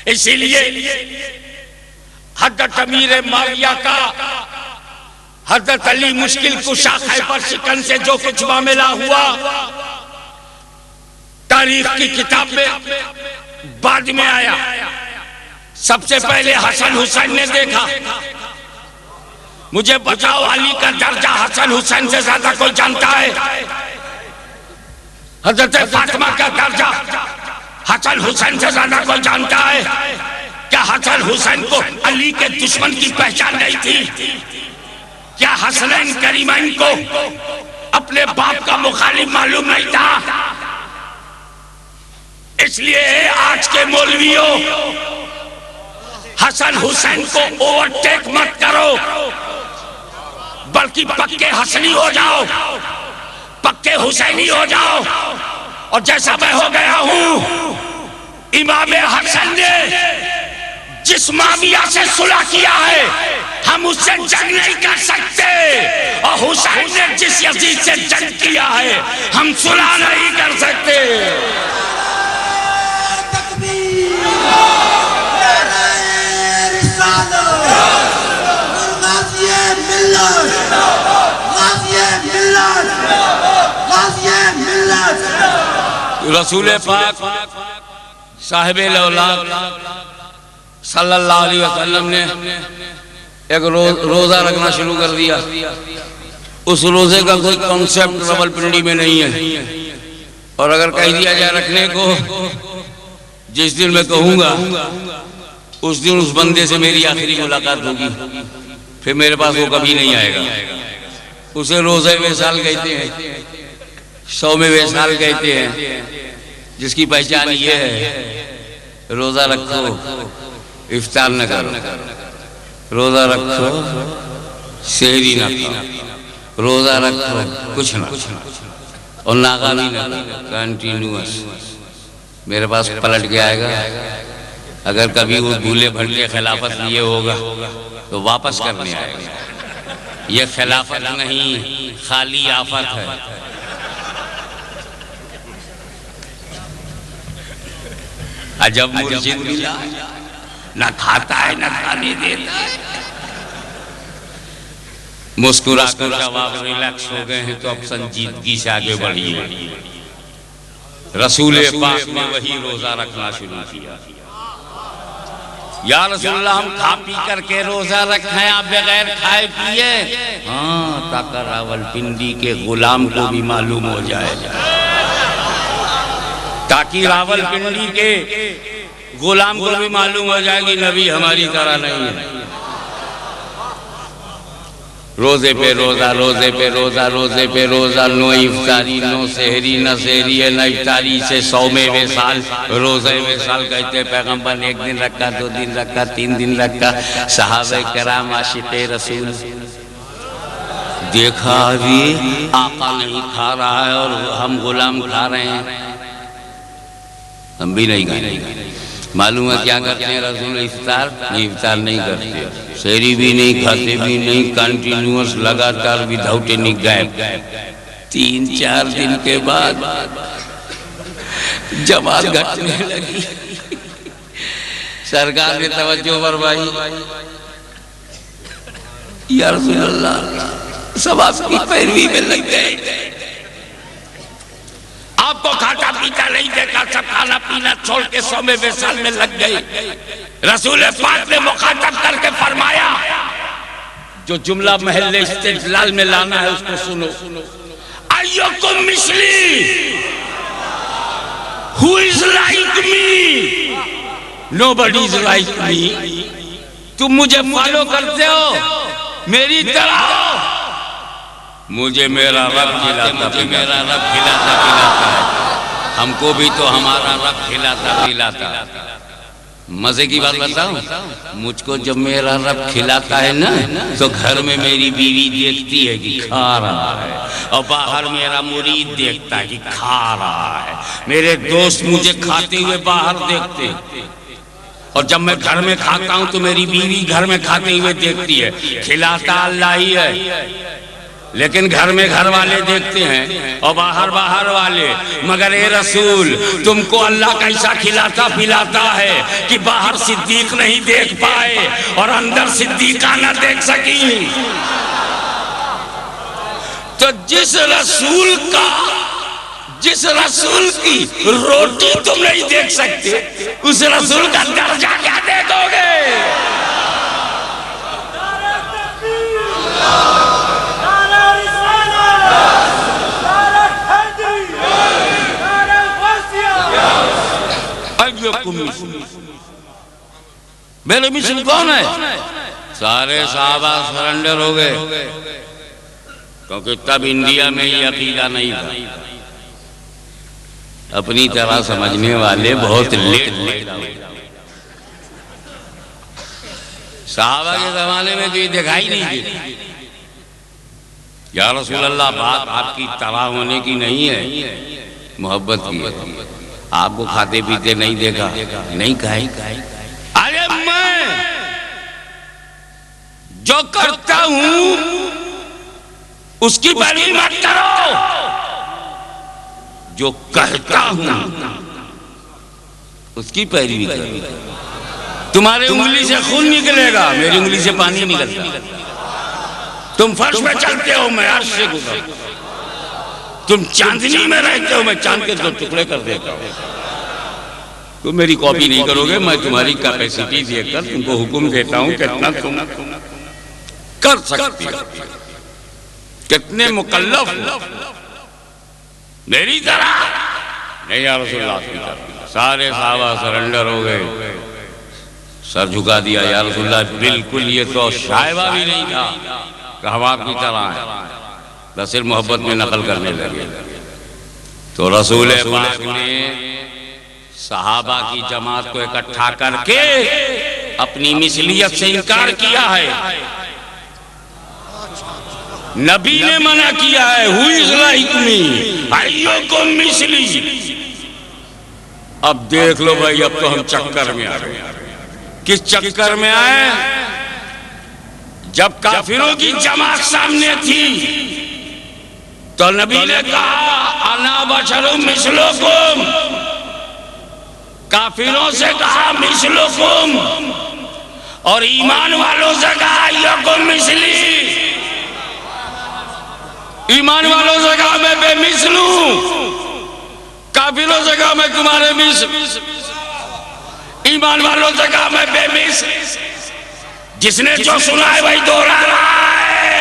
इसीलिए हजरत अमीर माविया का हजरत अली मुश्किल कुशा खैबर शिकन से जो कुछ मामला हुआ तारीख की किताब में बाद में आया। सबसे पहले हसन हुसैन ने देखा। मुझे बताओ, अली का दर्जा हसन हुसैन से ज्यादा कोई जानता है? हजरत फातिमा का दर्जा हसन हुसैन से ज्यादा कोई जानता है? क्या हसन हुसैन को अली के दुश्मन की पहचान नहीं थी? क्या हसनैन करीमैन को अपने बाप का मुखालिफ मालूम नहीं था? इसलिए आज के मौलवियों, हसन हुसैन को ओवरटेक मत करो, बल्कि पक्के हसनी हो जाओ, पक्के हुसैनी हो जाओ। और जैसा मैं हो गया हूं, इमाम हसन ने जिस माविया से सुलह किया है हम उससे जंग नहीं कर सकते, और हुसैन ने जिस यजीद से जंग किया है हम सुलह नहीं कर सकते। रसूल पाक साहिबे लौलाद सल्लल्लाहु अलैहि वसल्लम ने एक रोजा रखना शुरू कर दिया। उस रोजे का कोई कॉन्सेप्ट रावलपिंडी में नहीं है, और अगर कह दिया जाए रखने को, जिस दिन मैं कहूंगा उस दिन उस बंदे से मेरी आखिरी मुलाकात होगी, फिर मेरे पास वो कभी नहीं आएगा। उसे रोजे वेसाल कहते हैं, 100 में वेसाल कहते हैं, जिसकी पहचान ये है रोजा रखो इफ्तार न करो, रोजा रखो सेहरी न खाओ, रोजा रखो कुछ ना, और नाकामी न कंटिन्यूअस। मेरे पास पलट के आएगा, अगर कभी वो भूले भटके खिलाफत लिए होगा तो वापस करने आएगा। ये खिलाफत नहीं, खाली आफत है। अजब मुर्शिद मिला, न खाता है न खाने देता है। मुस्कुरा कर जब आप रिलैक्स हो गए हैं तो अब संजीदगी से आगे बढ़िए। रसूल पाक ने वही रोजा रखना शुरू किया। या रसूलल्लाह, हम खा पी करके रोजा रखें, आप बगैर खाए पिए? हाँ, ताकि रावलपिंडी के गुलाम को भी मालूम हो जाए, ताकि रावलपिंडी के गुलाम को भी मालूम हो जाएगी नबी हमारी तरह नहीं है। रोजे पे रोजा, रोजे पे रोजा, रोजे पे रोजा, नो इफ्तारी नो सेहरी, न सेहरी है न इफ्तारी से 100 में वेसाल। रोजे वेसाल कहते पैगंबर ने 1 दिन रखा, 2 दिन रखा, 3 दिन रखा। सहाबे कराम आशिक़े रसूल देखा अभी आका नहीं खा रहा है और हम गुलाम खा रहे हैं, हम भी नहीं खाएंगे। मालूम है क्या करते हैं रसूल? इफ्तार नहीं करते, शहरी भी नहीं खाते भी नहीं, कंटिन्यूअस लगातार विदाउट एनी गैप। 3-4 दिन के बाद जमात घटने लगी। सरकार ने तवज्जो फरमाई, या रसूल अल्लाह सब आपकी पैरवी में लग गए, आपको खाता पीता नहीं देखा, सब खाना पीना छोड़ के 100वें साल में लग गए। रसूल पाक ने मुखातब करके फरमाया, जो जुमला महल्ले इस्तिदलाल में लाना है उसको सुनो। अय्युकुम मिस्ली, who is like me, nobody is like me. तुम मुझे फॉलो करते हो, मेरी तरह हो। मुझे मेरा रब खिलाता पिलाता है, हमको भी तो हमारा रब खिलाता पिलाता। मजे की बात बताऊं, मुझको जब मेरा रब खिलाता है ना तो घर में मेरी बीवी देखती है कि खा रहा है, और बाहर मेरा मुरीद देखता है कि खा रहा है। मेरे दोस्त मुझे खाते हुए बाहर देखते हैं, और जब मैं घर में खाता हूं तो मेरी बीवी घर में खाते हुए देखती है। खिलाता अल्लाह ही है, लेकिन घर में घर वाले देखते हैं और बाहर बाहर वाले। मगर ए रसूल, तुमको अल्लाह कैसा खिलाता पिलाता है कि बाहर सिद्दीक नहीं देख पाए और अंदर सिद्दीका न देख सकी। तो जिस रसूल की रोटी तुम नहीं देख सकते, उस रसूल का दर्जा क्या देखोगे? मेरे मिशन कौन है? सारे साहबा सरेंडर हो गए, क्योंकि तब इंडिया में ये अकीदा नहीं था। अपनी तरह समझने वाले बहुत लेट। साहबा के जमाने में तो ये दिखाई नहीं दी। या रसूल अल्लाह, बात आपकी तरह होने की नहीं है, मोहब्बत की है। आपको खाते पीते नहीं देखा, नहीं खाए। अरे मैं जो करता हूं उसकी पैरवी मत करो, जो कहता हूं उसकी पैरवी करो। तुम्हारे उंगली से खून निकलेगा, मेरी उंगली से पानी निकलता। तुम फर्श में चलते हो, मैं अर्श से गुजरता। तुम चांदनी में रहते हो, मैं चांद के 2 टुकड़े कर देता हूं। तुम मेरी कॉपी नहीं करोगे, मैं तुम्हारी कैपेसिटी देखकर तुमको हुक्म देता हूं कितना तुम कर सकते हो, कितने मुकल्लफ मेरी तरह नहीं। या रसूलुल्लाह, सारे साहबा सरेंडर हो गए, सर झुका दिया। या रसूलुल्लाह, बिल्कुल ये तो शायबा भी नहीं था कि हम आपकी तरह है, बस सिर्फ मोहब्बत में नकल करने लगे। तो रसूल पाक ने सहाबा की जमात को इकट्ठा करके अपनी मिसलियत से इनकार किया है। नबी ने मना किया है, हु इज लाइक मी, अय्युकुम मिसली। अब देख लो भाई, अब तो हम चक्कर में आ गए। किस चक्कर में आए? जब काफिरों की जमात सामने थी तो नबी ने कहा, अना बशरुम मिसलुकुम। काफिरों से कहा मिसलुकुम, और ईमान वालों से कहा अय्युकुम मिसली। ईमान वालों से कहा मैं बेमिसलू, काफिरों से कहा मैं तुम्हारे मिसल। ईमान वालों से कहा मैं बेमिस। जिसने जो सुना है वही दोहरा रहा है।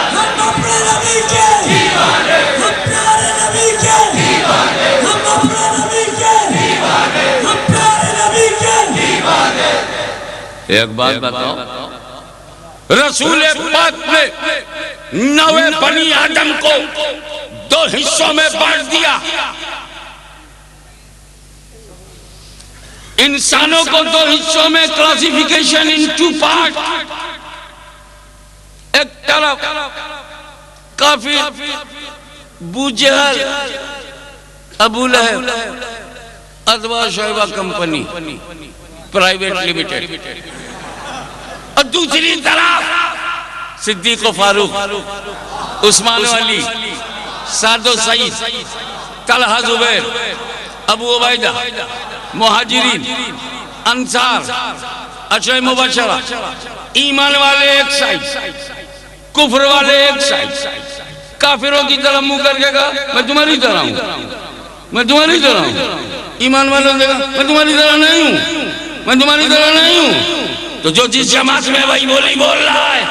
हम अपने नबी के, हम प्यारे नबी के, हम अपने नबी के, हम प्यारे नबी के। एक बात बताओ, रसूल पाक ने 9 बनी आदम को 2 हिस्सों में बांट दिया। इंसानों को दो हिस्सों में क्लासिफिकेशन इन टू पार्ट। एक तरफ काफिर, अबू जहल, अबू लहब, अदवा शोएबा कंपनी प्राइवेट लिमिटेड, और दूसरी तरफ सिद्दीक व फारूक, उस्मान अली, सादो सईद, तलहा जुबैर, अबू उबैदा, मुहाजिरीन, अंसार, अशरे मुबशरा। ईमान वाले एक साइड, कुफ्र वाले एक साइड। काफिरों की तरफ मुंह करके कहा मैं तुम्हारी तरह हूं, मैं तुम्हारी तरह हूं। ईमान वालों ने कहा मैं तुम्हारी तरह नहीं हूं, मैं तुम्हारी तरह नहीं हूं। तो जो जिस जमात में वही बोली बोल रहा है।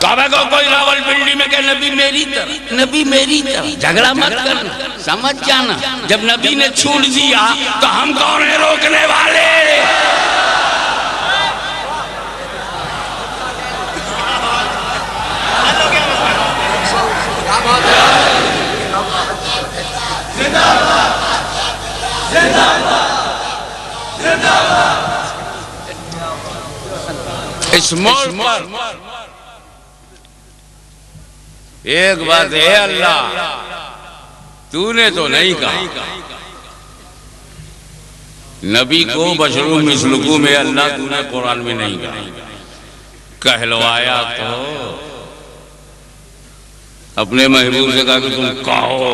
काबा को कोई रावलपिंडी में कहे नबी मेरी तरह, नबी मेरी तरह, झगड़ा मत करना, समझ जाना। जब नबी ने छूट दिया तो हम कौन है रोकने वाले? इस मोड़ पर एक बात है, अल्लाह तूने तो नहीं कहा नबी को बशरू मिसलुकू में, अल्लाह तूने कुरान में नहीं कहा। कहलवाया तो अपने महबूब से कहा कि तुम कहो,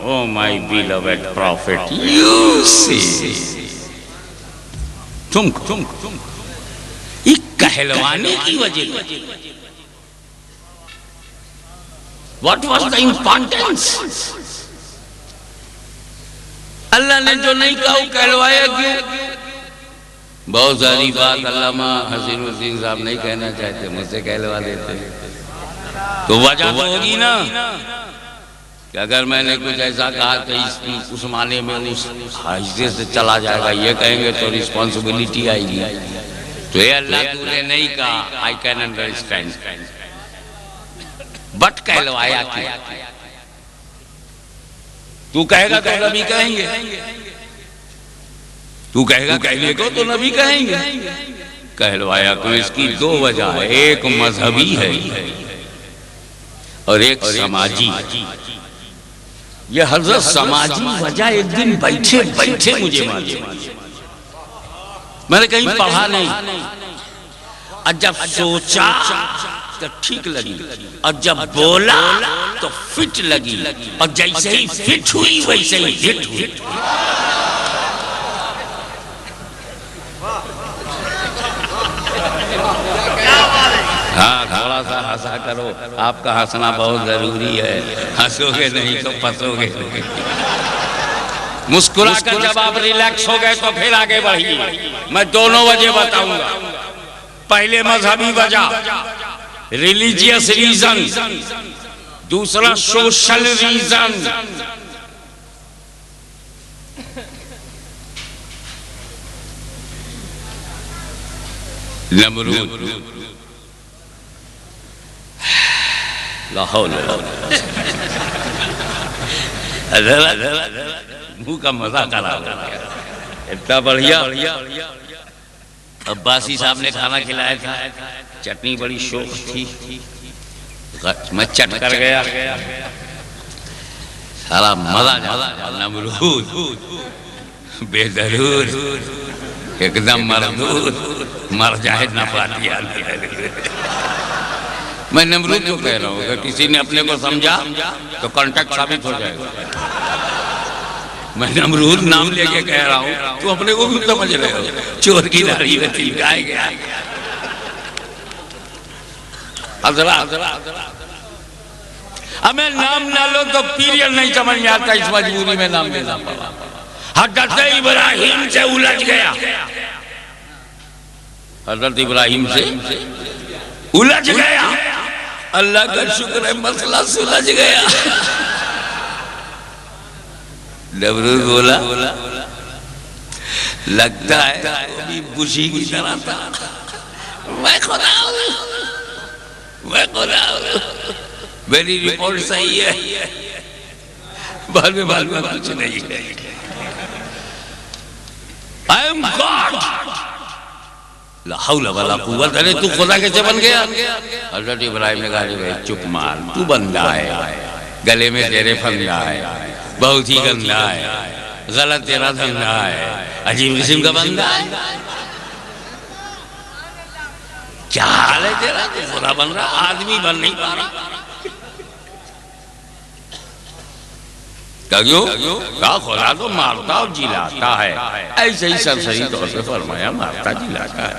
oh my beloved profit you से तुम ये कहलवाने की वजह व्हाट वाज द इंपॉर्टेंस? अल्लाह ने जो नहीं कहा वो कहलवाया क्यों? बहुत सारी बात अल्लामा हसीन उद्दीन साहब नहीं कहना चाहते, मुझसे कहलवा देते। तो वजह तो होगी ना कि अगर मैंने कुछ ऐसा कहा कि उस माने में उस हिस्से से चला जाएगा, ये कहेंगे तो रिस्पॉन्सिबिलिटी आएगी। तो ये अल्लाह तूने नहीं कहा, आई कैन अंडरस्टैंड, बट कहलवाया क्या? तू कहेगा तो नबी कहेंगे, तू कहेगा कहने को तो नबी कहेंगे। कहलवाया तो इसकी दो वजह है, एक मजहबी है और एक समाजी। ये हजरत समाजी वजह एक दिन बैठे बैठे मुझे मालूम, मैंने कहीं पढ़ा नहीं, और जब सोचा तो ठीक लगी, और जब बोला तो फिट लगी, और जैसे ही फिट हुई वैसे ही हिट हुई। हाँ, थोड़ा सा हंसा करो, आपका हंसना बहुत जरूरी है, हंसोगे नहीं तो फंसोगे। मुस्कुराकर जब आप रिलैक्स हो गए तो फिर आगे बढ़िए। मैं दोनों वजह बताऊंगा। पहले मजहबी वजह, रिलीजियस रीजन, दूसरा सोशल रीजन। नमरूद लाहौल मुंह का मजा करा, इतना बढ़िया। अब्बासी साहब ने खाना खिलाया था, चटनी बड़ी शौक थी, मैं चट कर गया, सारा मजा जा। नमरूद बेदरूद एकदम मरदूद, मर जाए ना पाती। मैं नमरूद क्यों कह रहा हूँ? अगर किसी ने अपने को समझा तो कॉन्टेक्ट साबित हो जाएगा। मैं नमरूद नाम लेके कह रहा हूँ, तू अपने को भी समझ रहे हो, चोर की दाढ़ी में तिलकाए गया। हमें नाम ना लो तो पीरियड नहीं समझ में आता, इस मजबूरी में नाम लेना पड़ा। हजरत इब्राहिम से उलझ गया, हजरत इब्राहिम से उलझ गया। अल्लाह का शुक्र है मसला सुलझ गया। नमरूद बोला लगता है अभी बुशी की तरह था, मैं खुदा हूं, मैं खुदा हूं, मेरी रिपोर्ट सही है, बाद में कुछ नहीं है। आई एम गॉड, ला हौला वला कुव्वत। अरे तू खुदा कैसे बन गया? हजरत इब्राहिम ने कहा भाई चुप मार, तू बंदा है, गले में तेरे फंदा है, बहुत ही गंदा है, गलत तेरा धंधा है, अजीब किस्म का बंदा है, क्या हाल है तेरा? तू खुदा बन रहा, आदमी बन नहीं पा रहा। क्यों? कहा खुदा तो मारता और जिलाता है। ऐसे ही सब सही तौर से फरमाया, मारता जिलाता है।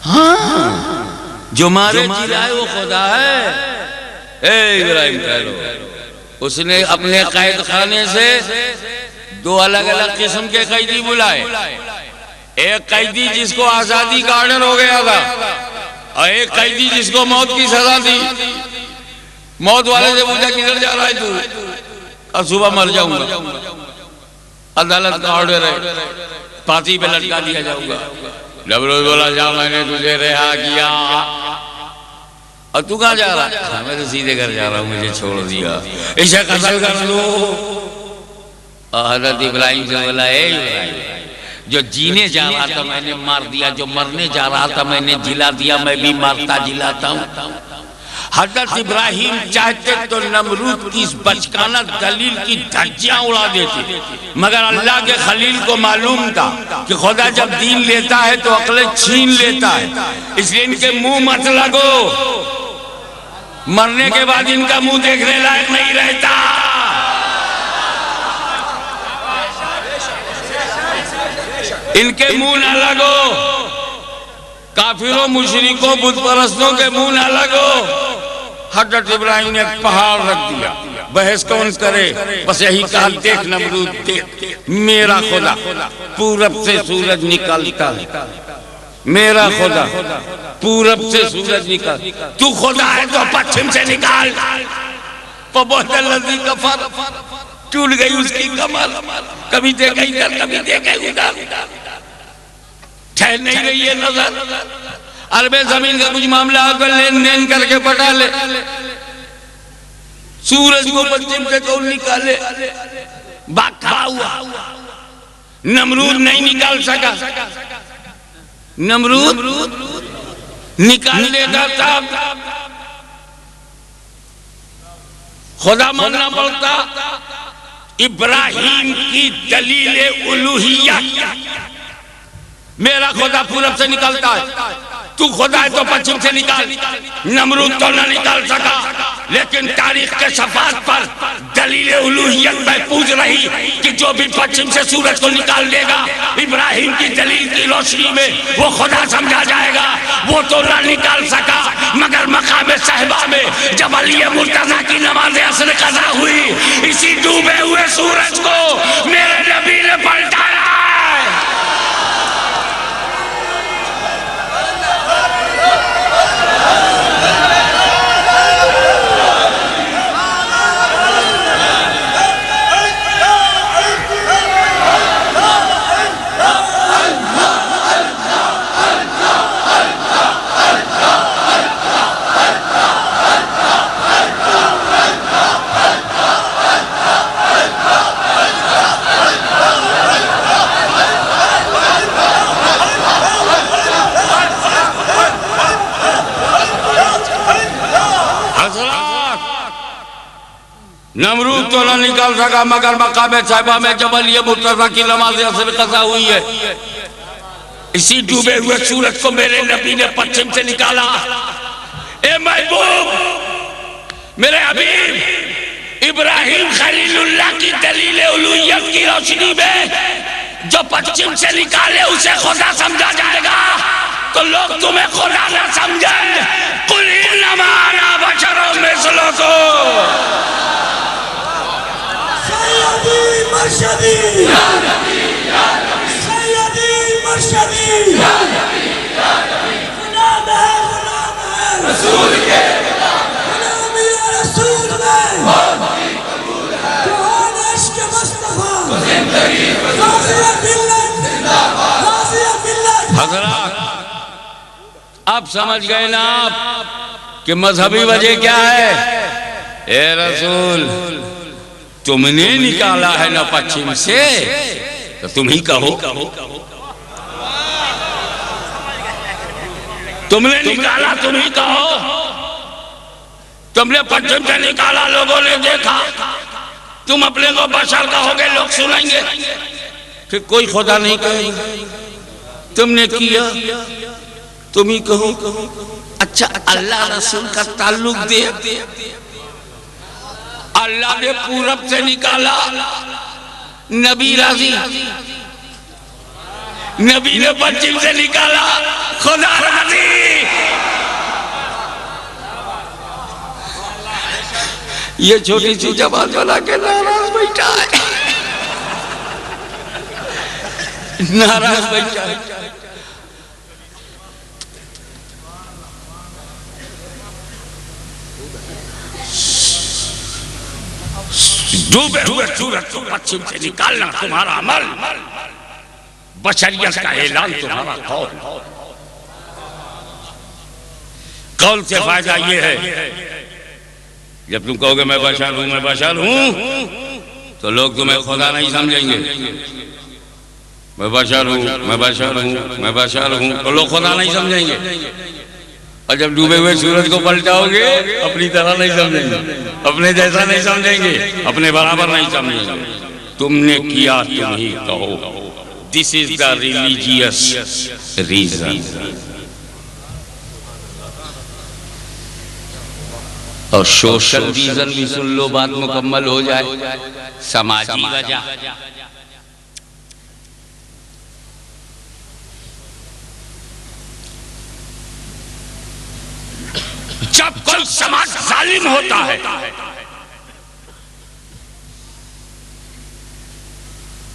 हाँ, जो मारे जिलाए वो खुदा है। ए इब्राहिम कह लो, उसने अपने कैद खाने से दो अलग अलग किस्म के कैदी बुलाए। एक कैदी जिसको आजादी का ऑर्डर हो गया था और एक कैदी जिसको मौत की सजा दी। मौत वाले से पूछा किधर जा रहा है तू? और सुबह मर जाऊंगा, अदालत का ऑर्डर है, फांसी पे लटका दिया जाऊंगा। नमरूद बोला जा, मैंने तुझे रिहा किया और तू कहाँ जा रहा है? मैं तो सीधे घर जा रहा हूँ, मुझे छोड़ दिया, इसे कत्ल कर लो। और हजरत इब्राहिम से बोला, ए इब्राहिम, जो जीने जा रहा था मैंने मार दिया, जो मरने जा रहा था मैंने जिला दिया, मैं भी मारता जिलाता हूँ। हजरत इब्राहिम चाहते तो नमरूद की इस बचकाना दलील की धज्जियां उड़ा देते, मगर अल्लाह के खलील को मालूम था कि खुदा जब दीन लेता है तो अक्ल छीन लेता है, इसलिए इनके मुंह मत लगो, मरने के बाद इनका मुंह देखने लायक नहीं रहता। इनके मुंह ना लगो, काफिरों मुशरिकों बुत परस्तों के मुंह ना लगो। हजरत इब्राहिम ने एक पहाड़ रख दिया, बहस कौन करे, बस यही कहा, देख नमरूद देख, मेरा खुदा पूरब से सूरज निकलता है, मेरा खुदा पूरब से सूरज निकल, तू खुदा है तो पश्चिम से निकाल। टूट गई उसकी कमर, कभी देखे इधर कभी देखे उधर, ठहर नहीं रही है नजर। अरबे जमीन का कुछ मामला आकर लेन देन करके पटा ले, सूरज को पश्चिम से कौन निकाले? बाका हुआ, नमरूद नहीं निकाल सका। नमरूद निकाल लेता था, खुदा मानना पड़ता। इब्राहिम की दलील उलूहियत, मेरा खुदा पूरब से निकलता है, तू खुदा है तो पश्चिम से निकाल। नमरूद तो न निकाल सका, लेकिन तारीख के सफात पर दलील उलूहियत महफूज रही कि जो भी पश्चिम से सूरज को निकाल देगा, इब्राहिम की दलील की रोशनी में वो खुदा समझा जाएगा। वो तो न निकाल सका, मगर मकाम साहिबा में जब अली मुर्तजा की नमाज असर कज़ा हुई, इसी डूबे हुए सूरज को मेरे नबी ने पलटाया। नमरूद तो न निकाल सका, मगर मकाम साहिबा में जब अली मुर्तज़ा की नमाज असर कज़ा हुई है, इसी डूबे हुए सूरज को मेरे नबी ने पश्चिम से निकाला। ए महबूब, मेरे हबीब इब्राहिम खलीलुल्लाह की दलील उलूहियत की रोशनी में जो पश्चिम से निकाले उसे खुदा समझा जाएगा, तो लोग तुम्हें खुदा न समझे। कुल इन्नमा अना बशरुम मिस्लुकुम। सैयदी मर्शदी या नबी या नबी, सैयदी मर्शदी या नबी या नबी, गुलाम है रसूल के, गुलाम है रसूल में, मोहब्बत कबूल है जहान इश्क मुस्तफा, जिंदगी गाज़िया मिल्लत जिंदाबाद, गाज़िया मिल्लत। हज़रात, आप समझ गए ना आप कि मजहबी वजह क्या है? ए रसूल, तुमने निकाला है ना पश्चिम से, तो तुम ही कहो। तुमने निकाला, तुम ही कहो। तुमने पश्चिम से निकाला, लोगों ने देखा। तुम अपने को बशर कहोगे, लोग सुनेंगे, फिर कोई खुदा नहीं कहेगा। तुमने किया, तुम ही कहो। अच्छा, अल्लाह रसूल का ताल्लुक दे। अल्लाह ने पूरब से निकाला, नबी राजी। नबी ने पश्चिम से निकाला, खुदा राजी। ये छोटी सी जमात बना के नाराज बैठा है, नाराज बैठा है। डूबे हुए सूरज को पश्चिम से निकालना तुम्हारा अमल, बशरियत का ऐलान तुम्हारा कौल। कौल से फायदा ये है, जब तुम कहोगे मैं बशर हूं, मैं बशर हूं, तो लोग तुम्हें खुदा नहीं समझेंगे। मैं बशर हूं, मैं बशर हूं, मैं बशर हूं, तो लोग खुदा नहीं समझेंगे। और जब डूबे हुए सूरज को पलटाओगे, अपनी तरह नहीं समझेंगे, अपने जैसा नहीं समझेंगे, अपने बराबर नहीं समझेंगे। तुमने किया, तुम ही कहो। This is the religious reason. और सोशल रीजन भी सुन लो, बात मुकम्मल हो जाए। समाजी वजह, जब कोई समाज जालिम होता है,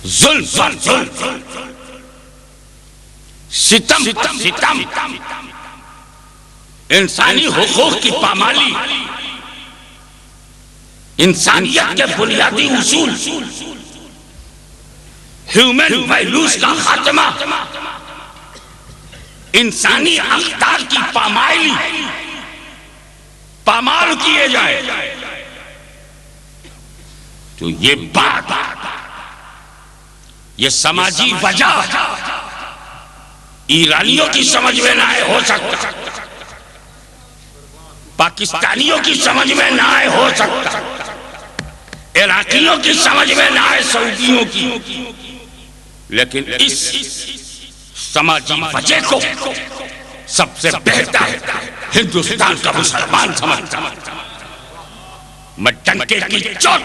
जुल्म पर जुल्म, सितम पर सितम, इंसानी हुकूक की पामाली, इंसानियत के बुनियादी उसूल, ह्यूमन वैल्यूज का खात्मा, इंसानी अख्तार की पामाली, पामाल किए जाए, तो ये बात, ये समाजी वजह ईरानियों की समझ में ना आए हो सकता, पाकिस्तानियों की समझ में ना आए हो सकता, इराकियों की समझ में ना आए सऊदियों की, लेकिन इस समाजी वजह को सबसे बेहतर हिंदुस्तान का मुसलमान समझता। मैं डंके की चोट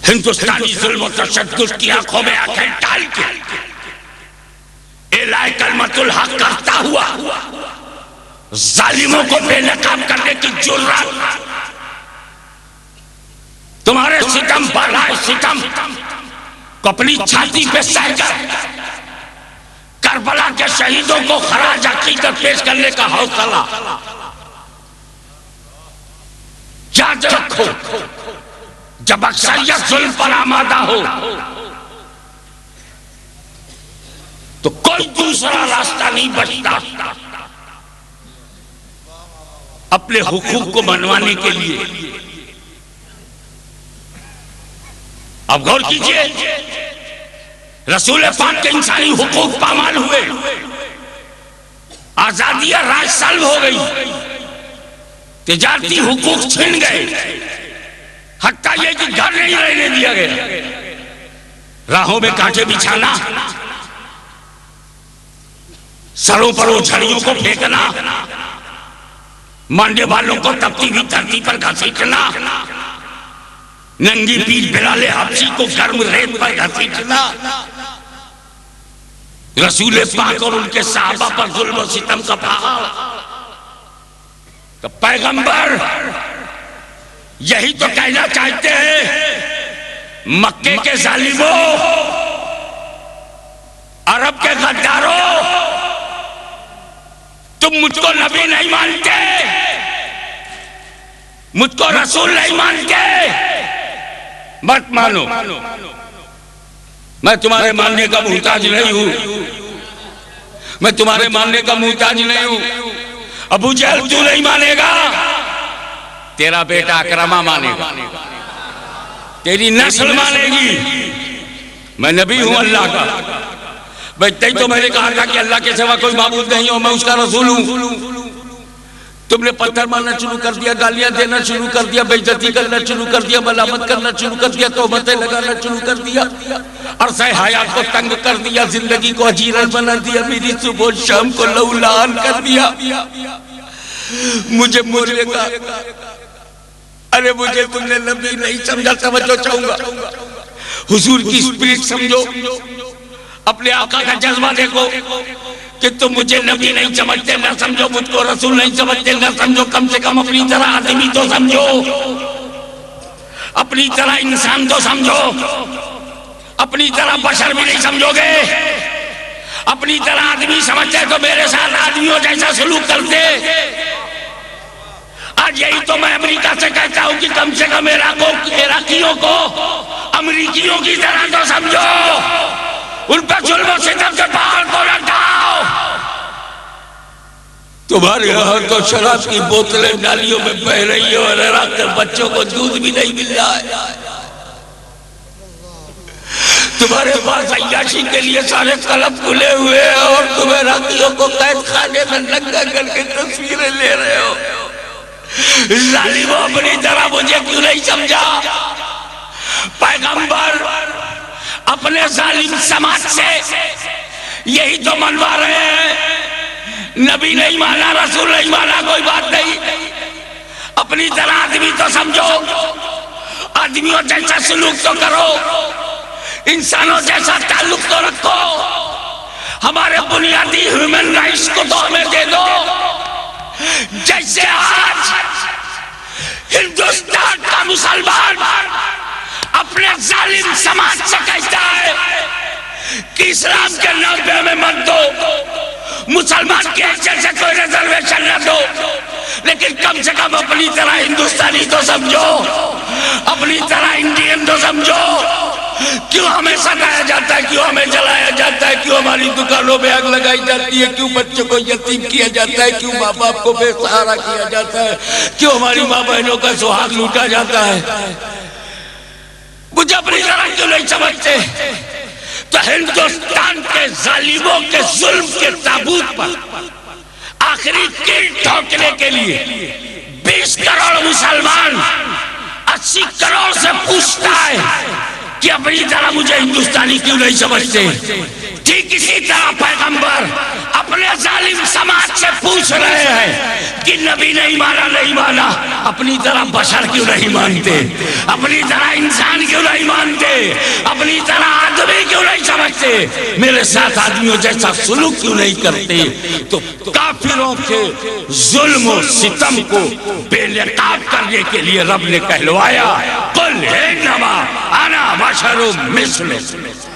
हिंदुस्तानी जुल्म और तशद्दुद की आंखों में आंखें डाल के इलाए कलमतुल हक करता हुआ जालिमों को बेनकाब करने की जुर्रत, तुम्हारे सितम बलाए सितम को अपनी छाती पे सहकर करबला के शहीदों को खराज अकीदत पेश करने का हौसला याद रखो। जब अक्सरियत जुल्म पर आमादा हो तो कोई दूसरा रास्ता नहीं बचता अपने हुकूक को मनवाने के लिए। अब गौर कीजिए, रसूल पाक के इंसानी हुकूक पामाल हुए, आजादियां राज सल्ब हो गई, तिजारती हुकूक छिन गए, हत्ता ये कि घर नहीं रहने दिया गया, राहों में कांटे बिछाना, सरों पर ओझड़ियों को फेंकना, मानने वालों को तपती हुई धरती पर घसीटना, नंगी पीठ बिलाले हबशी को गर्म रेत पर घसीटना, रसूल पाक और उनके सहाबा पर जुल्म और सितम का पहाड़। तो पैगंबर यही तो कहना चाहते हैं, मक्के के जालिमों, अरब के गद्दारों, तुम मुझको नबी नहीं मानते, मुझको रसूल नहीं मानते, मत मानो, मैं तुम्हारे मानने का मुहताज नहीं हूं, मैं तुम्हारे मानने का मुहताज नहीं हूं। अबू जहल तू नहीं मानेगा, तेरा बेटा अकरमा मानेगा, तेरी नस्ल मानेगी। मैं नबी हूं अल्लाह का, भाई तई तो मैंने कहा था कि अल्लाह के सिवा कोई माबूद नहीं हो, मैं उसका रसूल हूँ। तुमने पत्थर मारना शुरू कर दिया, गालियां देना शुरू कर दिया, बेइज्जती करना शुरू कर दिया, मलामत करना शुरू कर दिया, तोहमतें लगाना शुरू कर दिया, अरसा हयात को तंग कर दिया, जिंदगी को अजीरन बना दिया, मेरी सुबह शाम को लौलान कर दिया। मुझे बोलेगा अरे मुझे तुमने नबी नहीं समझा, समझो चाहूंगा हुजूर की स्पिरिट समझो, अपने आका का जज्बा देखो कि तुम मुझे नबी नहीं समझते ना समझो, मुझको रसूल नहीं समझते ना समझो, कम से कम अपनी तरह आदमी तो समझो, अपनी तरह इंसान तो समझो। अपनी तरह बशर भी नहीं समझोगे, अपनी तरह आदमी समझते तो मेरे साथ आदमियों जैसा सलूक करते। आज यही तो मैं अमेरिका से कहता हूं कि कम से कम इराकियों को अमरीकियों की तरह तो समझो, उन पर जुल्म सितम से बाहर को लटाओ। तुम्हारे यहाँ तो शराब की बोतलें नालियों में बह रही है और इराक के बच्चों को दूध भी नहीं मिल रहा है। तुम्हारे पास अय्याशी के लिए सारे कलम खुले हुए हैं और तुम इराकियों को कैद खाने में नंगा करके तस्वीरें ले रहे हो। जालिमों, अपनी तरह मुझे क्यों नहीं समझा? पैगंबर अपने जालिम समाज से यही तो मनवा रहे हैं, नबी नहीं माना, रसूल नहीं माना, कोई बात नहीं, अपनी तरह आदमी तो समझो, आदमियों जैसा सलूक तो करो, इंसानों जैसा ताल्लुक तो रखो, हमारे बुनियादी ह्यूमन राइट्स को तो हमें दे दो। जैसे आज हिंदुस्तान का मुसलमान अपने जालिम समाज से कहता है कि इस्लाम के नाम पे हमें मत दो, मुसलमान के एक्शन से कोई रिजर्वेशन न दो, लेकिन कम से कम अपनी तरह हिंदुस्तानी तो समझो, अपनी तरह इंडियन तो समझो। क्यों हमें सताया जाता है, क्यों हमें जलाया जाता है, क्यों हमारी दुकानों में आग लगाई जाती है, क्यों बच्चों को यतीम किया जाता है, क्यों माँ बाप को बेसहारा किया जाता है, क्यों हमारी माँ बहनों का सुहाग लूटा जाता है? मुझे अपनी तरह क्यों नहीं समझते? तो हिंदुस्तान के जालिमों के जुल्म के ताबूत पर आखिरी कील ठोकने के लिए 20 करोड़ मुसलमान 80 करोड़ से पूछता है कि अपनी तरह मुझे हिंदुस्तानी क्यों नहीं समझते? ठीक इसी तरह पैगंबर अपने जालिम समाज से पूछ रहे हैं कि नबी नहीं माना, नहीं माना, अपनी तरह बशर क्यों नहीं मानते, अपनी तरह इंसान क्यों नहीं मानते, अपनी तरह आदमी क्यों नहीं समझते, मेरे साथ आदमियों जैसा सलूक क्यों नहीं करते? तो काफिरों के जुल्म और सितम को बेनकाब करने के लिए रब ने कहलवाया, कुल इन्नमा अना बशरुम मिस्लुकुम।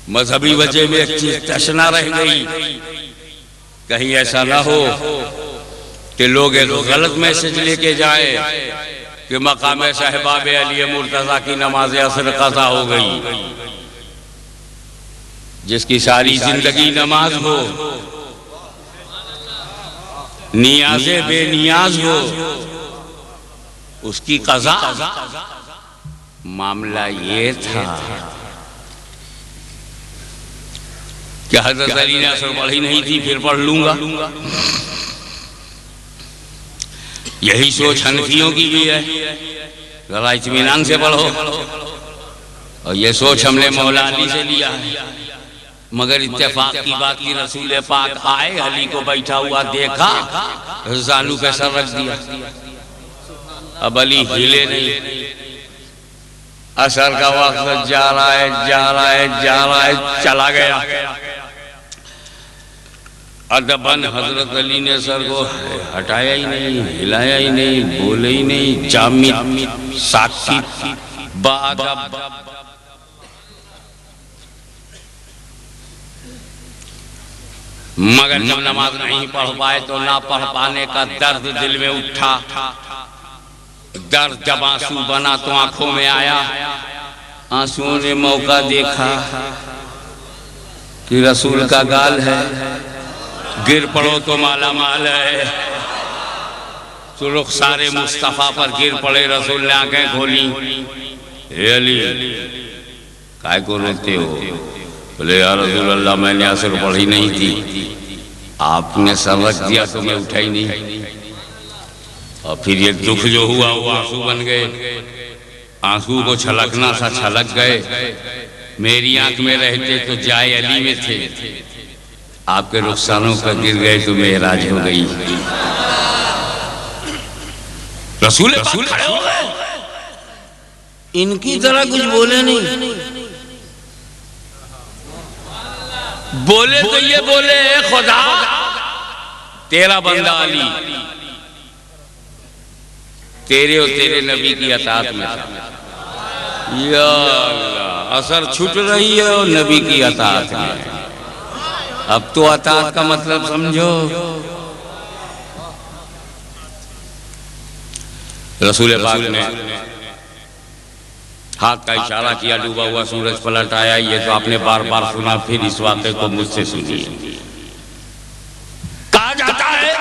मजहबी वजह में एक चीज तशना रह गई, कहीं ऐसा ना हो कि लोग एक गलत मैसेज लेके जाए कि मकाम साहिबाब अली मुर्तजा की नमाज असर कज़ा हो गई। जिसकी सारी जिंदगी नमाज हो, नियाज़े बेनियाज हो, उसकी कज़ा। मामला ये था कि हज़रत अली ने असर पढ़ी नहीं थी, फिर पढ़ लूंगा। यही सोच हनफियों की भी है, जरा इत्मीनान से पढ़ो, और ये सोच हमने मौला अली से लिया है। मगर इत्तेफाक की बात की, रसूल पाक आए, अली को बैठा हुआ देखा, जानू पे सर रख दिया, अब अली हिले नहीं। असर का वक्त जा रहा है, जा रहा है, जा रहा है, चला गया। अदबन हजरत अली ने सर को हटाया ही नहीं, हिलाया ही नहीं, बोले ही नहीं, जामी साक्षी बाअदब। मगर जब नमाज नहीं पढ़ पाए तो ना पढ़ पाने का दर्द दिल में उठा। दर्द जब आंसू बना तो आंखों में आया। आंसुओं ने मौका देखा कि रसूल का गाल है, गिर पड़ो तो माला माल है। 20 करोड़ मुसलमान 80 करोड़ से पूछता है कि नबी नहीं माना, रसूल नहीं माना, अपनी तरह आदमी तो समझो, आदमियों जैसा सलूक तो करो, इंसानों जैसा ताल्लुक तो रखो, हमारे बुनियादी ह्यूमन राइट्स को तो हमें दे दो। जैसे आज हिंदुस्तान का मुसलमान अपने जालिम समाज से तो रुखसारे मुस्तफा पर गिर पड़े। रसूल ने आंखें खोली, ए अली काय को रोते हो? बोले या रसूल अल्लाह मैंने असर पढ़ी नहीं थी, आपने सर रख दिया तो मैं उठा ही नहीं। और फिर ये दुख जो हुआ वो आंसू बन गए, आंसू को छलकना सा छलक गए। मेरी आंख में रहते तो जाए अली में थे, आपके रुखसारों पर गिर गए तो मेराज हो गई। रसूल खड़े हो गए, इनकी तरह कुछ बोले नहीं, बोले तो ये बोले खुदा तेरा बंदा अली तेरे और तेरे नबी की अताअत में था। या अल्लाह, असर छूट रही है और नबी की अताअत में। अब तो अताअत का मतलब समझो। रसूल पाक ने हाथ का इशारा किया, डूबा हुआ सूरज पलट आया। ये तो आपने बार बार सुना, फिर इस वाक़े को मुझसे सुनिए। कहा जाता है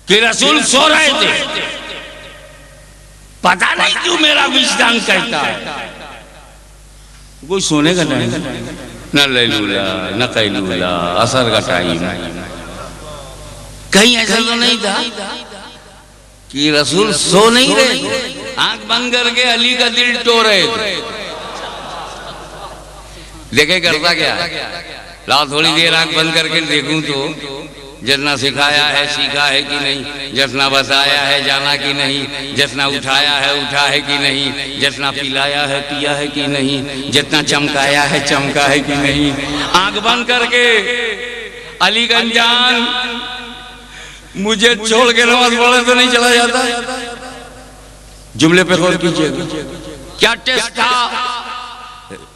कि रसूल सो रहे थे, पता नहीं क्यों मेरा विजदान कहता है कोई सोने का टाइम न लैलूला न कैलूला, असर का टाइम। कहीं ऐसा तो नहीं था कि रसूल सो नहीं रहे, आंख बंद करके अली का दिल टो रहे थे। देखे करता क्या, ला थोड़ी देर आंख बंद करके देखूं तो जितना सिखाया है सीखा है कि नहीं, जितना बताया है जाना कि नहीं, जितना उठाया है उठा है कि नहीं, जितना पिलाया है पिया है कि नहीं, जितना चमकाया है चमका है कि नहीं। आंख बंद करके अलीगंज जान मुझे छोड़ के नमाज पढ़े तो नहीं चला जाता। जुमले पे गौर कीजिएगा, क्या टेस्ट था।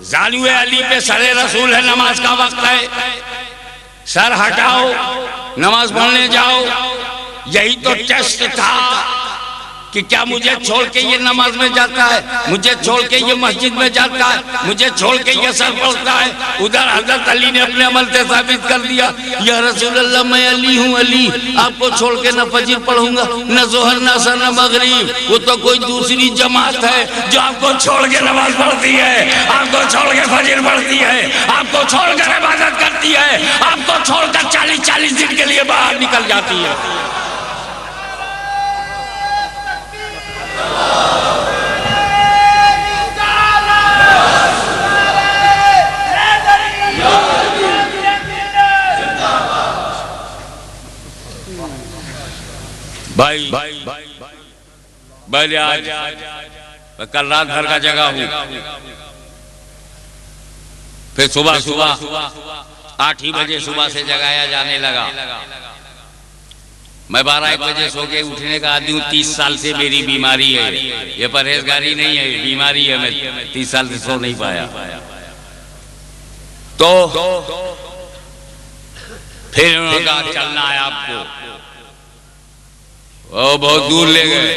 जालुए अली पे सरे रसूल है, नमाज का वक्त है, सर हटाओ नमाज पढ़ने जाओ। यही तो टेस्ट था कि क्या मुझे छोड़ के ये नमाज में जाता है, मुझे छोड़ के ये मस्जिद में जाता है, मुझे छोड़ के ये सर पढ़ता है। उधर हजरत अली ने अपने अमल से साबित कर दिया, या रसूल अल्लाह मैं अली हूँ, अली आपको छोड़ के न फजर पढ़ूंगा न जोहर न असर न मगरिब। वो तो कोई दूसरी जमात है जो आपको छोड़ के नमाज पढ़ती है, आपको छोड़ के फजर पढ़ती है, आपको छोड़कर इबादत करती है, आपको छोड़कर 40-40 दिन के लिए बाहर निकल जाती है। भाई पहले आज कल रात भर का जगह हूं, फिर सुबह 8 ही बजे सुबह से जगाया जाने लगा। मैं 12-1 बजे सो के उठने का आदमी हूँ। 30 साल से मेरी बीमारी है, ये परहेजगारी नहीं है, बीमारी है। मैं 30 साल से सो नहीं पाया। तो फिर उन्होंने कहा चलना है आपको, वो बहुत दूर ले गए,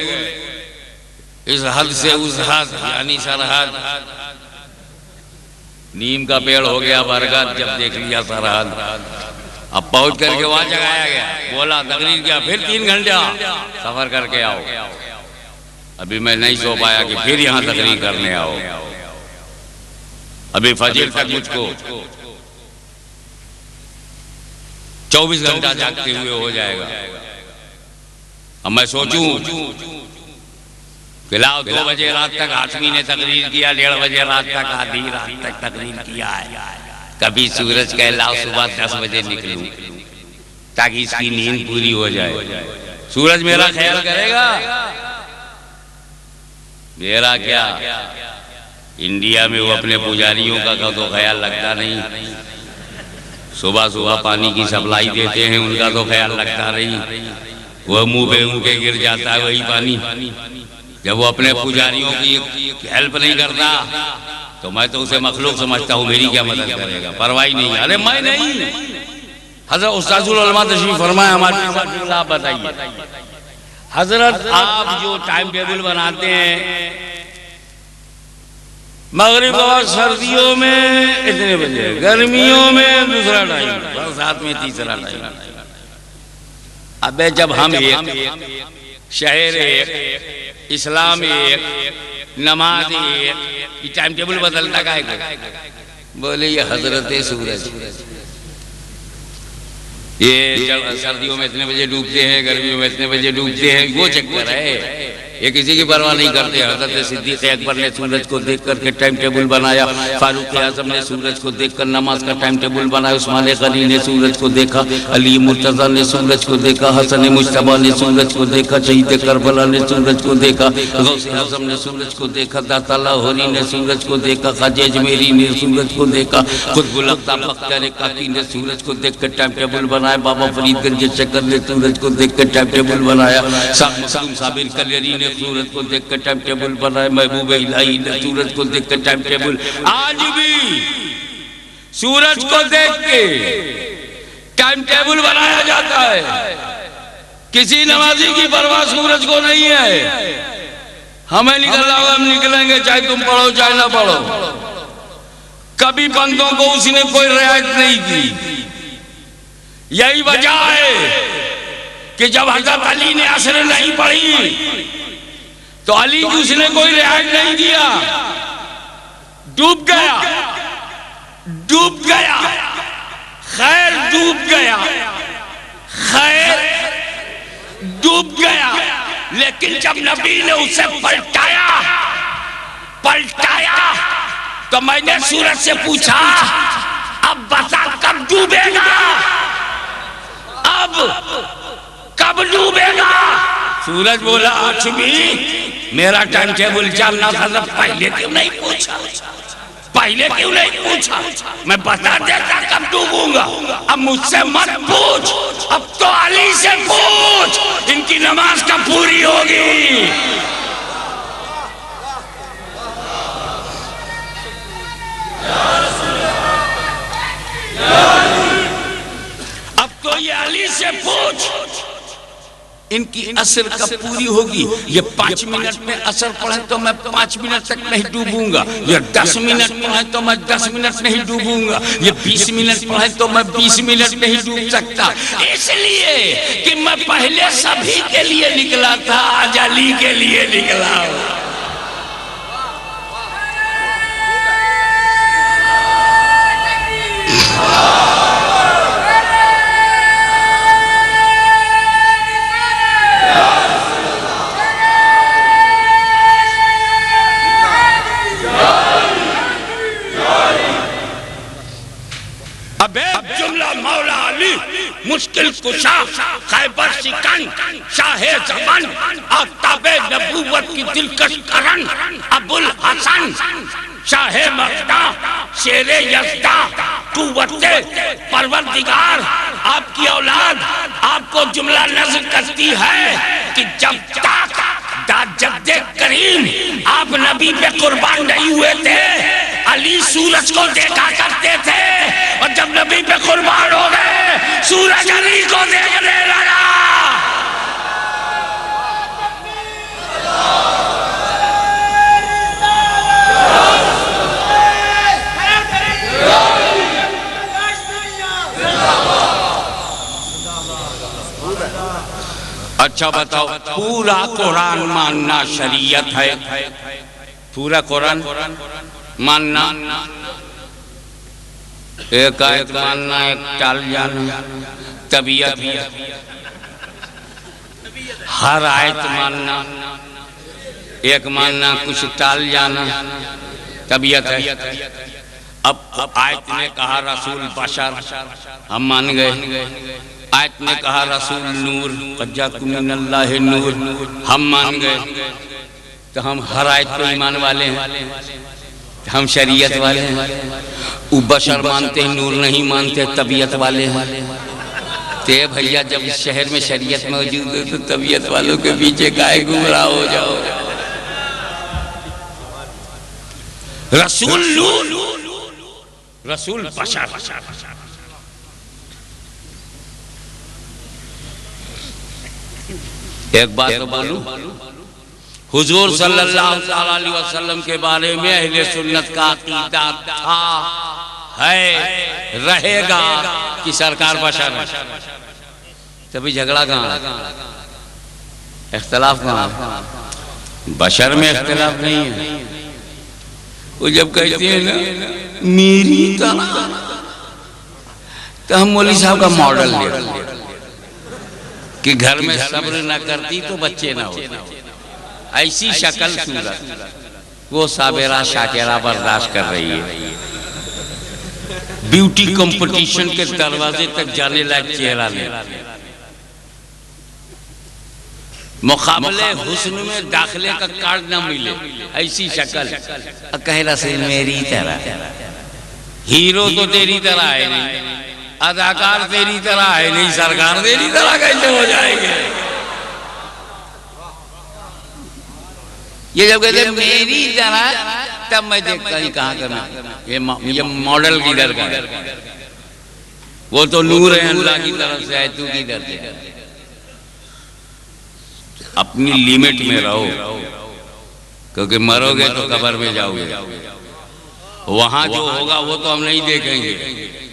इस हद से उस हद, यानी सरहद। नीम का पेड़ हो गया बरगद, जब देख लिया सरहद। अब पहुंच करके वहां जगाया गया, बोला तकरीर किया, फिर 3 घंटा सफर करके आओ। अभी मैं नहीं सो पाया कि फिर यहाँ तकरीर करने आओ। अभी फजर तक मुझको 24 घंटा जागते हुए हो जाएगा। अब मैं सोचूं कि लाओ 2 बजे रात तक हाशमी ने तकरीर किया, 1:30 बजे रात तक आधी रात तक तकरीर किया है। कभी सूरज कह लाओ सुबह 10 बजे निकलूं ताकि इसकी नींद पूरी हो जाए। सूरज मेरा ख्याल करेगा? मेरा क्या, इंडिया में वो अपने पुजारियों का तो ख्याल लगता नहीं। सुबह सुबह पानी की सप्लाई देते हैं, उनका तो ख्याल लगता नहीं। वह मुंह पे उनके गिर जाता है वही पानी। जब वो अपने पुजारियों की हेल्प नहीं करता तो मैं तो उसे मखलूक समझता हूँ, मेरी क्या मदद करेगा, परवाह नहीं। अरे मैं नहीं, हजरत उस्ताजुल उलमा तशरीफ फरमाए हमारे साथ। आप बताइए हजरत, आप जो टाइम टेबल बनाते हैं, मगरिब और सर्दियों में इतने बजे, गर्मियों में दूसरा टाइम, बरसात में तीसरा टाइम। अबे जब हम एक, शहर एक, इस्लाम एक, नमाज एक, टाइम टेबल बदलता का है? बोले ये हजरत सूरज, ये सर्दियों में इतने बजे डूबते हैं, गर्मियों में इतने बजे डूबते हैं, वो चक्कर है। ये किसी की परवाह नहीं करते। हजरत सिद्दीक अकबर ने सूरज को देख करके टाइम टेबल बनाया, फारूक आजम ने सूरज को देखकर नमाज का टाइम टेबल बनाया, उस्मान गनी ने सूरज को देखा, अली मुर्तजा ने सूरज को देखा, हसन मुश्तबा ने सूरज को देखा, शहीद करबला ने सूरज को देखा, गौसे आजम ने सूरज को देखा, दाता लाहौरी ने सूरज को देखा, ख्वाजा अजमेरी ने सूरज को देखा, कुतुबुल अक़ताब बख्तियार काकी ने सूरज को देखकर टाइम टेबल बनाया, बाबा फरीदगंज शक्कर ने सूरज को देखकर टाइम टेबल बनाया, साबिर कलियरी ने सूरज को देखकर टाइम टेबल बनाया, महबूब इलाही ने सूरज को देखकर टाइम टेबल। आज भी सूरज को देख के टाइम टेबल बनाया जाता है। किसी नमाजी की परवाह सूरज को नहीं है। हमें निकलना होगा, हम निकलेंगे, चाहे तुम पढ़ो चाहे ना पढ़ो। कभी बंदों को उसने कोई रियायत नहीं की। यही वजह है कि जब हजरत अली ने असर नहीं पढ़ी तो अली की उसने कोई रियायत नहीं किया, डूब गया, डूब गया, खैर डूब गया, खैर डूब गया। लेकिन जब नबी ने उसे पलटाया, पलटाया तो मैंने सूरज से पूछा, अब बता कब डूबेगा, अब कब डूबेगा? सूरज बोला, आज भी मेरा टाइम टेबल जानना था तो पहले क्यों नहीं पूछा, पहले क्यों नहीं पूछा, मैं बता देता कब डूबूंगा। अब मुझसे मत पूछ, अब तो अली से पूछ, इनकी नमाज कब पूरी होगी। अब तो ये अली से पूछ, इनकी असर कब पूरी होगी। ये 5 मिनट में असर पढ़े तो मैं 5 मिनट तक नहीं डूबूंगा, ये 10 मिनट पढ़े तो मैं 10 मिनट नहीं डूबूंगा, ये 20 मिनट पढ़े तो मैं 20 मिनट नहीं डूब सकता। इसलिए कि मैं पहले सभी के लिए निकला था, आज अली के लिए निकला हूं। मुश्किल कुशा, खैबर शिकन, शाहे ज़मान, आफ़ताबे नबूवत की दिलकश करन, अबुल हसन, शाहे मक्ता, शेरे यज़दा, कुव्वते परवरदिगार, आपकी औलाद आपको जुमला नज़्म करती है कि जब तक दाजद्दे करीम आप नबी पे कुर्बान नहीं हुए थे, अली सूरज को देखा करते थे, और जब नबी पे कुर्बान हो गए सूरज अली को देखने लगा। अच्छा बताओ, पूरा कुरान मानना शरीयत है? पूरा कुरान मानना, एक आयत मानना, एक टाल जाना, तबीयत है। हर आयत मानना, एक मानना, कुछ टाल जाना, तबीयत है। अब आयत ने कहा रसूल बशर, हम मान गए। आयत ने कहा रसूल नूर, क़द जाकुम मिनल्लाहि नूर, हम मान गए। तो हम हर आयत पे ईमान वाले हैं, हम शरीयत वाले हैं। वो बशर मानते हैं, नूर नहीं मानते, तबीयत वाले हैं। ते भैया जब शहर में शरीयत मौजूद है तो तबीयत वालों के पीछे काहे गुमराह हो जाओ। रसूल नूर, रसूल बशर। एक बात तो बोलूं, हुजूर सल्लल्लाहु अलैहि वसल्लम के बारे में अहले सुन्नत का अकीदा था, है, रहेगा कि सरकार बशर है। तभी झगड़ा कहाँ, इख्तिलाफ कहाँ? बशर में इख्तिलाफ नहीं है। वो जब कहते हैं ना मेरी तरह, तो हम मौलवी साहब का मॉडल ले कि घर में सब्र न करती तो बच्चे ना होते, ऐसी शक्ल सूरत वो साबिरा शाकिरा बर्दाश्त कर रही है। ब्यूटी कंपटीशन के दरवाजे तक जाने लायक चेहरा नहीं, मुकाबले हुस्न में दाखिले का कार्ड ना मिले, ऐसी शक्ल। कहरा से मेरी तरह, हीरो तो तेरी तरह है नहीं, अदाकार तेरी तरह है नहीं, सरकार तेरी तरह कैसे हो जाएंगे? ये जब कहते मेरी तरह, तब मैं देखता नहीं कहाँ करना, ये मॉडल किधर का है? वो तो नूर है अल्लाह की तरफ से है, तू किधर से? अपनी लिमिट में रहो, क्योंकि मरोगे तो कब्र में जाओगे। वहां जो होगा वो तो हम नहीं देखेंगे,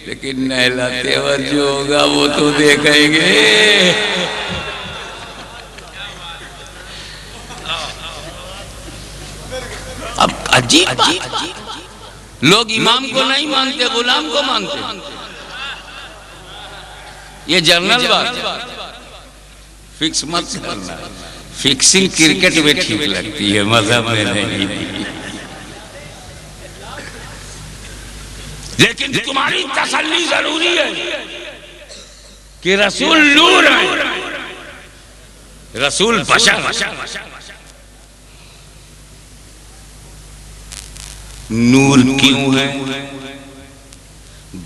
लेकिन नहलाते वक्त जो होगा वो तो देखेंगे। अब अजीब बात, लोग इमाम को नहीं मानते, गुलाम को मानते। ये जनरल बात, फिक्स मत करना। फिक्सिंग क्रिकेट में ठीक लगती है, मजहब में नहीं। लेकिन तुम्हारी तसल्ली जरूरी है कि रसूल नूर है, रसूल बशर। नूर क्यों है?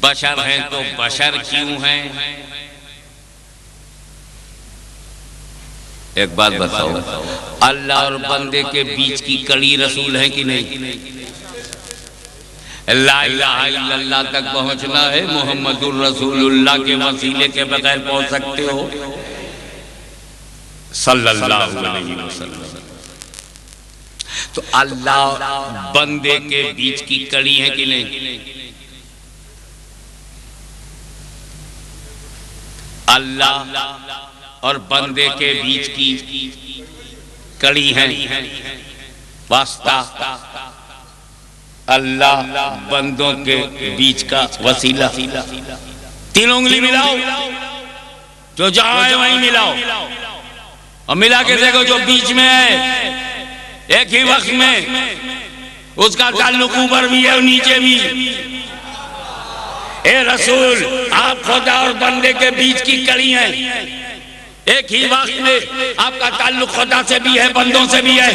बशर है तो बशर क्यों है? एक बात बताओ, अल्लाह और बंदे के बीच की कड़ी रसूल है कि नहीं? ला इलाहा इल्लल्लाह तक पहुंचना है, मोहम्मदुर रसूलुल्लाह के वसीले के बगैर पहुंच सकते हो? सल्लल्लाहु अलैहि वसल्लम। तो अल्लाह बंदे के बीच की कड़ी है कि नहीं? अल्लाह और बंदे के बीच की कड़ी है वास्ता, अल्लाह बंदों के बीच का वसीला। तीन उंगली मिलाओ, जो जहां है वहीं मिलाओ, और मिला के देखो जो बीच में है एक ही वक्त में उसका ताल्लुक ऊपर भी है और नीचे भी। ए रसूल, आप खुदा और बंदे के बीच की कड़ी हैं, एक ही वक्त में आपका ताल्लुक खुदा से भी है, बंदों से भी है।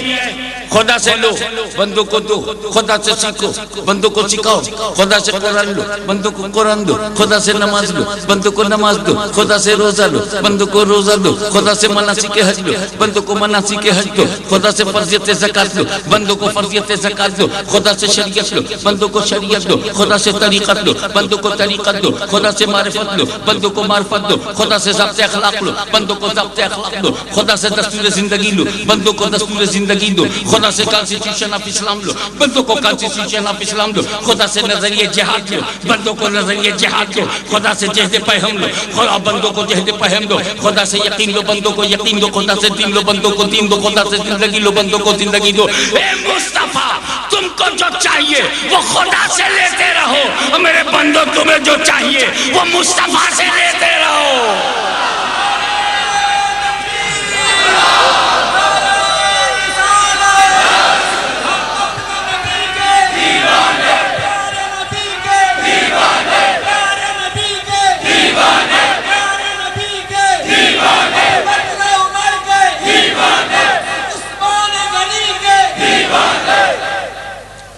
खुदा से लो, बंदों को दो, खुदा से सीखो, बंदों को सिखाओ, खुदा से कुरान लो, बंदों को कुरान दो, खुदा से नमाज लो, बंदों को नमाज दो, खुदा से रोजा लो, बंदों को रोजा दो, खुदा से मनासिक हज लो, बंदों को मनासिक हज दो, खुदा से फर्जियत ज़कात लो, बंदों को फर्जियत ज़कात दो, खुदा से शरीयत लो, बंदों को शरीयत दो, खुदा से तरीक़त लो, बंदों को तरीक़त दो, खुदा से मारिफत लो, बंदों को मारिफत दो, खुदा से ज़ब्त अखलाक लो, बंदों को ज़ब्त अखलाक दो, खुदा से दस्तूर ज़िंदगी लो, बंदों को दस्तूर ज़िंदगी दो, खुदा से कॉन्स्टिट्यूशन ऑफ इस्लाम लो, बंदों को कॉन्स्टिट्यूशन ऑफ इस्लाम दो, खुदा से नजरिए जिहाद लो, बंदों को नजरिए जिहाद दो, खुदा से जहद पैहम लो, खुदा बंदों को जहद पैहम दो, खुदा से यकीन लो, बंदों को यकीन दो, खुदा से दीन लो, बंदों को दीन दो, खुदा से जिंदगी लो, बंदों को जिंदगी दो। ए मुस्तफा, तुमको जो चाहिए वो खुदा से लेते रहो, और मेरे बंदों तुम्हें जो चाहिए वो मुस्तफा से लेते रहो।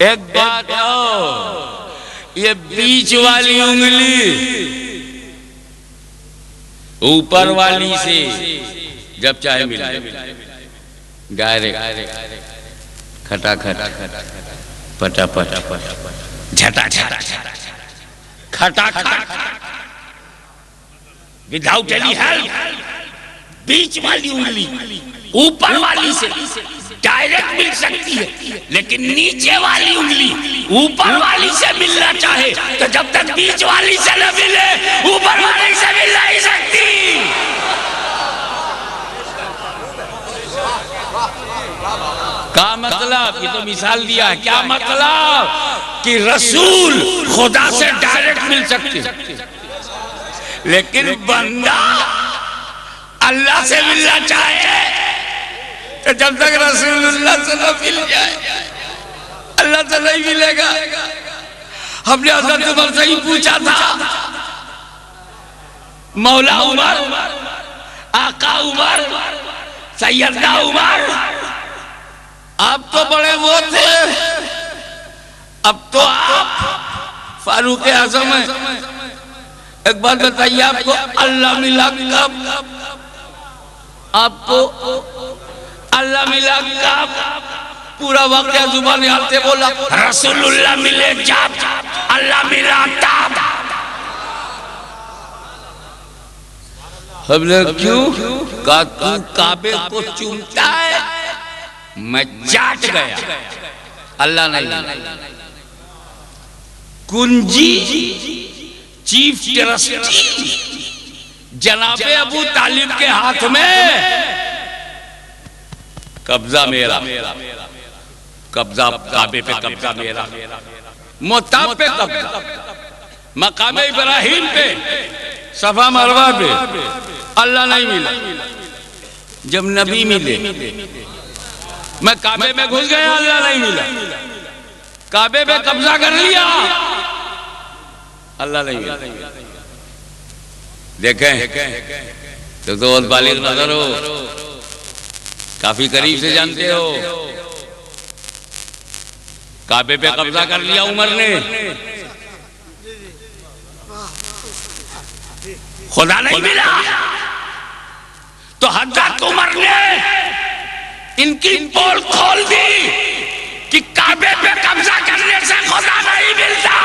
एक बात और, ये बीच वाली उंगली ऊपर वाली से जब चाहे मिले, डायरेक्ट खटाखट, पटापट, झटाझट, खटाखट, विदाउट एनी हेल्प। बीच वाली उंगली ऊपर वाली से डायरेक्ट मिल सकती है, लेकिन नीचे वाली उंगली ऊपर वाली से मिलना चाहे तो जब तक बीच वाली से न मिले ऊपर वाली से मिल नहीं सकती। क्या मतलब? ये तो मिसाल दिया है। क्या मतलब? कि रसूल खुदा से डायरेक्ट मिल सकते, लेकिन बंदा अल्लाह से मिलना चाहे तो जब तक रसूलुल्लाह से न मिल जाए अल्लाह से नहीं मिलेगा। हमने हज़रत उमर से ही पूछा था, मौला उमर, आका उमर, सैयदना उमर, आप तो बड़े वो थे, अब तो आप फारूक आज़म है। एक बात बताइए, आपको अल्लाह मिला कब? आपको अल्लाह मिला कब? पूरा वाक़या जुबान हालते बोला, रसूलुल्लाह मिले जब, अल्लाह मिला तब। हमने क्यों कहा? तू काबे को चूमता है, मैं चाट गया, अल्लाह नहीं। कुंजी चीफ ट्रस्टी जनाबे अबू तालिब के हाथ में, कब्जा मेरा, कब्जा काबे पे कब्जा मेरा, मोताब पे कब्जा, मकाम इब्राहिम पे, सफा मरवा पे। अल्लाह नहीं मिला। जब नबी मिले, मैं काबे में घुस गया, अल्लाह नहीं मिला। काबे पे कब्जा कर लिया, अल्लाह नहीं मिला। देखें तो बहुत बालिग नजर हो, काफी करीब से जानते हो। काबे पे कब्जा कर लिया उमर ने, खुदा नहीं मिला। तो हज़रत उमर ने इनकी पोल खोल दी कि काबे पे कब्जा करने से खुदा नहीं मिलता।